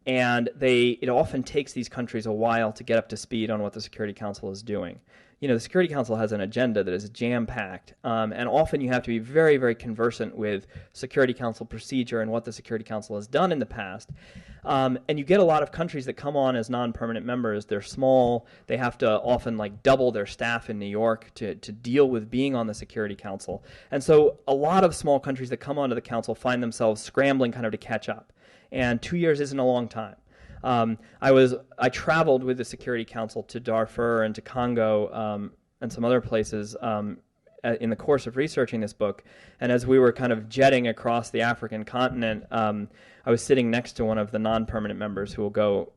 it often takes these countries a while to get up to speed on what the Security Council is doing. The Security Council has an agenda that is jam-packed, and often you have to be very, very conversant with Security Council procedure and what the Security Council has done in the past. And you get a lot of countries that come on as non-permanent members. They're small. They have to often double their staff in New York to deal with being on the Security Council. And so a lot of small countries that come onto the Council find themselves scrambling kind of to catch up. And 2 years isn't a long time. I traveled with the Security Council to Darfur and to Congo and some other places in the course of researching this book. And as we were kind of jetting across the African continent, I was sitting next to one of the non-permanent members who will go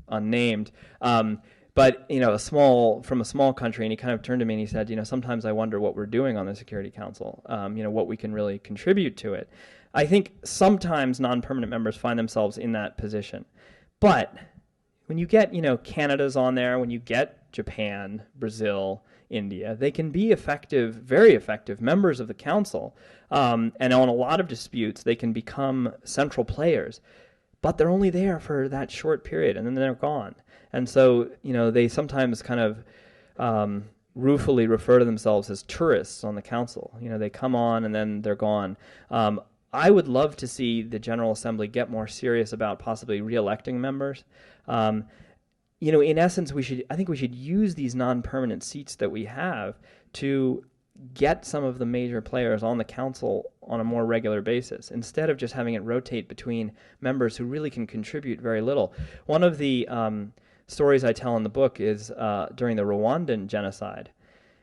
unnamed. But But, from a small country, and he kind of turned to me and he said, sometimes I wonder what we're doing on the Security Council, what we can really contribute to it. I think sometimes non-permanent members find themselves in that position. But when you get, Canada's on there, when you get Japan, Brazil, India, they can be effective, very effective members of the council. And on a lot of disputes, they can become central players. But they're only there for that short period, and then they're gone. And so, they sometimes kind of ruefully refer to themselves as tourists on the council. They come on and then they're gone. I would love to see the General Assembly get more serious about possibly re-electing members. In essence, I think we should use these non-permanent seats that we have to get some of the major players on the council on a more regular basis, instead of just having it rotate between members who really can contribute very little. One of the stories I tell in the book is during the Rwandan genocide.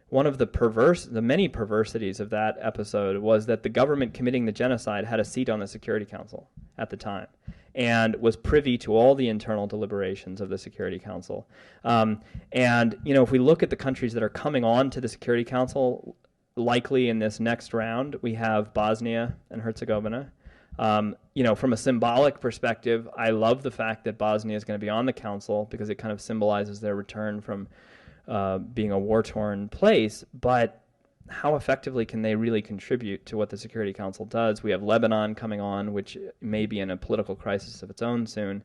One of the many perversities of that episode was that the government committing the genocide had a seat on the Security Council at the time and was privy to all the internal deliberations of the Security Council. If we look at the countries that are coming on to the Security Council, likely in this next round, we have Bosnia and Herzegovina. From a symbolic perspective, I love the fact that Bosnia is going to be on the council because it kind of symbolizes their return from being a war-torn place, but how effectively can they really contribute to what the Security Council does? We have Lebanon coming on, which may be in a political crisis of its own soon.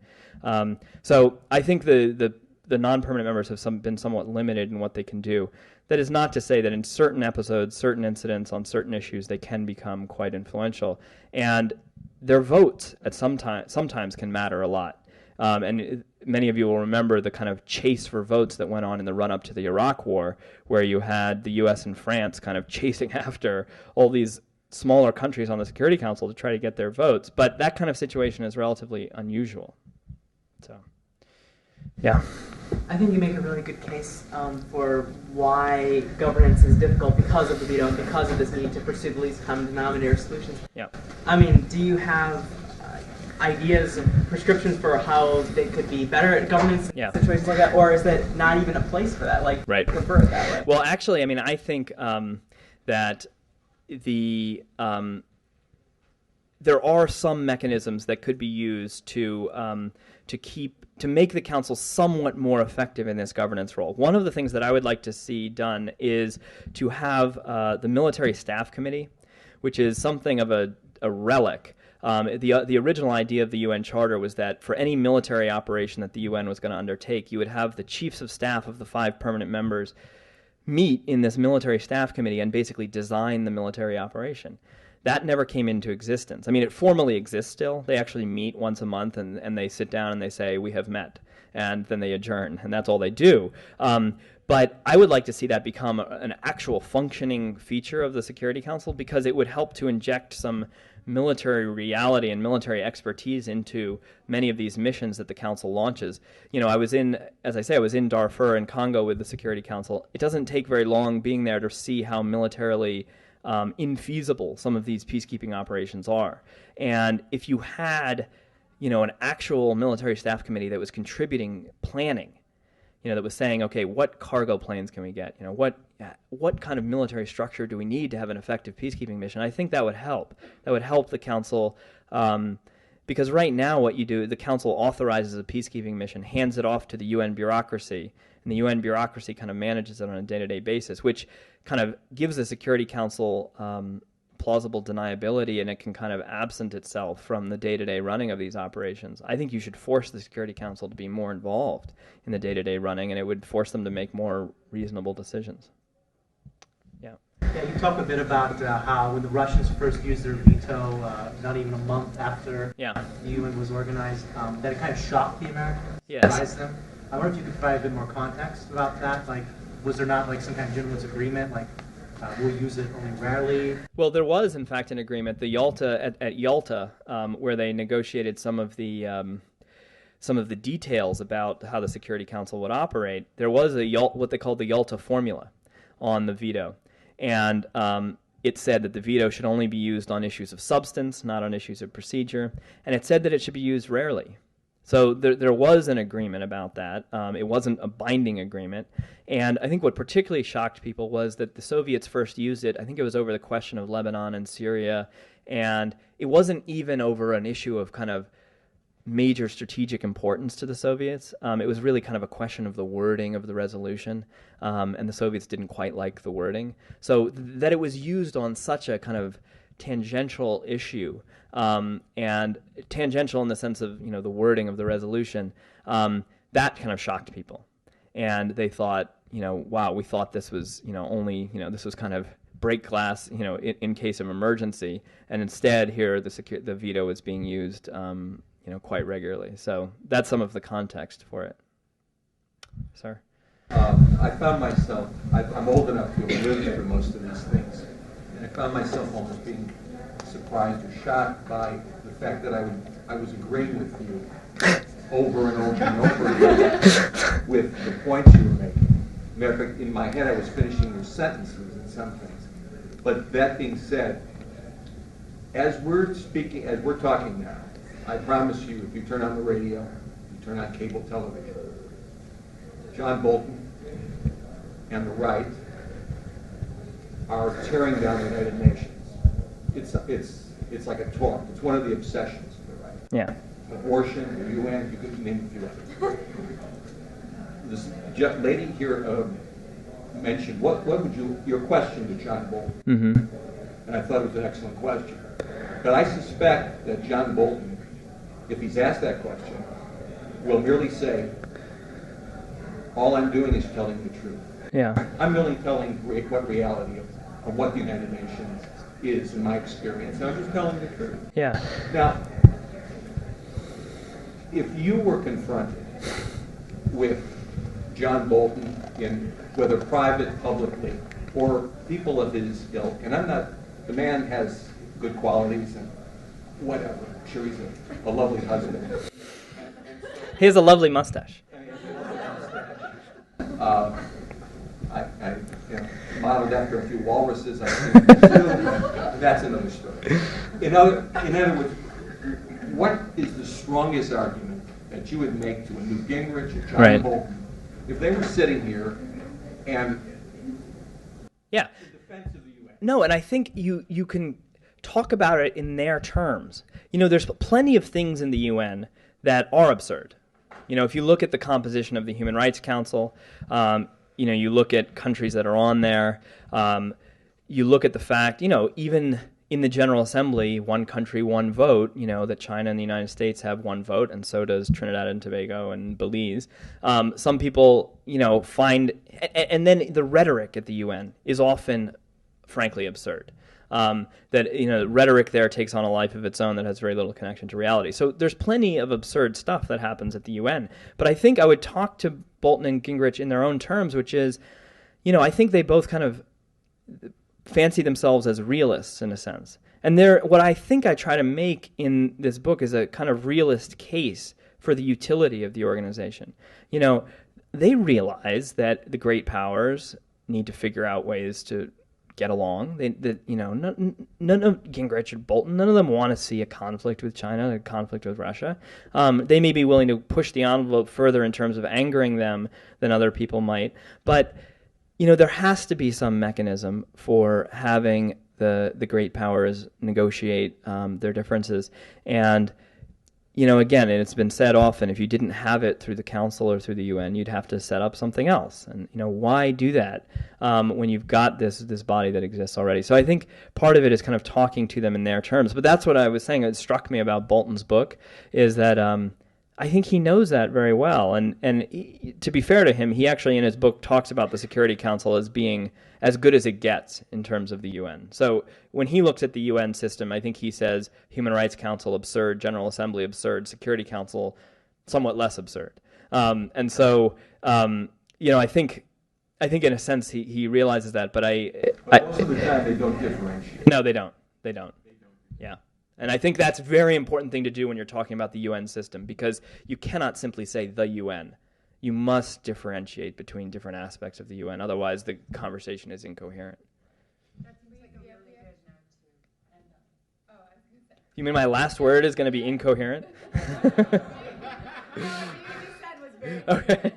So I think the non-permanent members have been somewhat limited in what they can do. That is not to say that in certain episodes, certain incidents on certain issues, they can become quite influential. And their votes at sometimes can matter a lot. And many of you will remember the kind of chase for votes that went on in the run-up to the Iraq War, where you had the U.S. and France kind of chasing after all these smaller countries on the Security Council to try to get their votes. But that kind of situation is relatively unusual. So, yeah. I think you make a really good case for why governance is difficult because of the veto and because of this need to pursue the least common denominator solutions. Yeah. I mean, do you have ideas of prescriptions for how they could be better at governance in situations like that, or is that not even a place for that? Right. Prefer it that way? Well, actually, I think that there are some mechanisms that could be used to make the council somewhat more effective in this governance role. One of the things that I would like to see done is to have the Military Staff Committee, which is something of a relic. The original idea of the UN Charter was that for any military operation that the UN was going to undertake, you would have the chiefs of staff of the 5 permanent members meet in this Military Staff Committee and basically design the military operation. That never came into existence. It formally exists still. They actually meet once a month and they sit down and they say, we have met, and then they adjourn, and that's all they do. But I would like to see that become an actual functioning feature of the Security Council, because it would help to inject some military reality and military expertise into many of these missions that the council launches. I was in Darfur and Congo with the Security Council. It doesn't take very long being there to see how militarily infeasible some of these peacekeeping operations are. And if you had, an actual military staff committee that was contributing planning, that was saying, okay, what cargo planes can we get? What kind of military structure do we need to have an effective peacekeeping mission? I think that would help. That would help the council, because right now what you do, the council authorizes a peacekeeping mission, hands it off to the UN bureaucracy, and the UN bureaucracy kind of manages it on a day-to-day basis, which kind of gives the Security Council plausible deniability, and it can kind of absent itself from the day-to-day running of these operations. I think you should force the Security Council to be more involved in the day-to-day running, and it would force them to make more reasonable decisions. Yeah. Yeah, you talk a bit about how when the Russians first used their veto, not even a month after the UN was organized, that it kind of shocked the Americans, surprised them. I wonder if you could provide a bit more context about that. Was there not some kind of gentleman's agreement, we'll use it only rarely? Well, there was, in fact, an agreement. The at Yalta, where they negotiated some of the details about how the Security Council would operate. There was what they called the Yalta formula on the veto, and it said that the veto should only be used on issues of substance, not on issues of procedure, and it said that it should be used rarely. So there was an agreement about that. It wasn't a binding agreement. And I think what particularly shocked people was that the Soviets first used it. I think it was over the question of Lebanon and Syria. And it wasn't even over an issue of kind of major strategic importance to the Soviets. It was really kind of a question of the wording of the resolution. And the Soviets didn't quite like the wording. So that it was used on such a kind of tangential issue, and tangential in the sense of, the wording of the resolution, that kind of shocked people. And they thought, wow, we thought this was, only, this was kind of break glass, in case of emergency. And instead here, the veto is being used, quite regularly. So that's some of the context for it. Sir? I found myself, I'm old enough to have lived through most of these things. And I found myself almost being surprised or shocked by the fact that I was agreeing with you over and over and over again with the points you were making. Matter of fact, in my head, I was finishing your sentences in some things. But that being said, as we're talking now, I promise you, if you turn on the radio, you turn on cable television, John Bolton and the right are tearing down the United Nations. It's like a talk. It's one of the obsessions of the right. Yeah. Abortion, the UN, you could name a few others. This lady here mentioned, what would your question to John Bolton? Mm-hmm. And I thought it was an excellent question. But I suspect that John Bolton, if he's asked that question, will merely say, all I'm doing is telling the truth. Yeah. I'm merely telling what reality of what the United Nations is in my experience, and I'm just telling the truth. Yeah. Now, if you were confronted with John Bolton, in whether private, publicly, or people of his ilk, and the man has good qualities and whatever. I'm sure he's a lovely husband. He has a lovely mustache. I modeled after a few walruses I've seen in the zoo. That's another story. In other words, what is the strongest argument that you would make to a Newt Gingrich or John Bolton if they were sitting here and in defense of the UN? No, and I think you can talk about it in their terms. There's plenty of things in the UN that are absurd. If you look at the composition of the Human Rights Council, you look at countries that are on there, you look at the fact, even in the General Assembly, one country, one vote, that China and the United States have one vote, and so does Trinidad and Tobago and Belize. Some people, find, and then the rhetoric at the UN is often, frankly, absurd. That rhetoric there takes on a life of its own that has very little connection to reality. So there's plenty of absurd stuff that happens at the UN. But I think I would talk to Bolton and Gingrich in their own terms, which is, I think they both kind of fancy themselves as realists in a sense. And what I think I try to make in this book is a kind of realist case for the utility of the organization. They realize that the great powers need to figure out ways to get along. None of Gingrich and Bolton, none of them want to see a conflict with China, a conflict with Russia. They may be willing to push the envelope further in terms of angering them than other people might. But, there has to be some mechanism for having the great powers negotiate their differences. And, again, and it's been said often, if you didn't have it through the Council or through the UN, you'd have to set up something else. And, why do that when you've got this body that exists already? So I think part of it is kind of talking to them in their terms. But that's what I was saying. It struck me about Bolton's book is that I think he knows that very well. And to be fair to him, he actually in his book talks about the Security Council as being as good as it gets in terms of the UN. So when he looks at the UN system, I think he says Human Rights Council absurd, General Assembly absurd, Security Council somewhat less absurd. And so, I think in a sense he realizes that. But most of the time they don't differentiate. No, they don't. Yeah. And I think that's a very important thing to do when you're talking about the UN system, because you cannot simply say the UN. You must differentiate between different aspects of the UN. Otherwise, the conversation is incoherent. You mean my last word is going to be incoherent? Okay.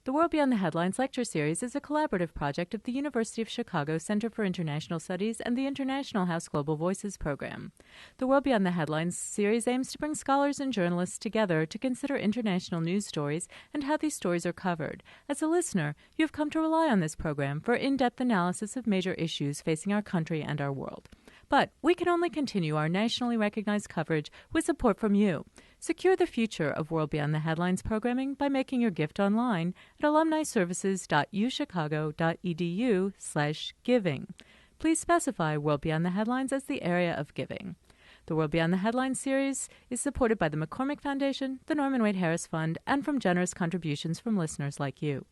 The World Beyond the Headlines lecture series is a collaborative project of the University of Chicago Center for International Studies and the International House Global Voices program. The World Beyond the Headlines series aims to bring scholars and journalists together to consider international news stories and how these stories are covered. As a listener, you have come to rely on this program for in-depth analysis of major issues facing our country and our world. But we can only continue our nationally recognized coverage with support from you. Secure the future of World Beyond the Headlines programming by making your gift online at alumniservices.uchicago.edu/giving. Please specify World Beyond the Headlines as the area of giving. The World Beyond the Headlines series is supported by the McCormick Foundation, the Norman Wade Harris Fund, and from generous contributions from listeners like you.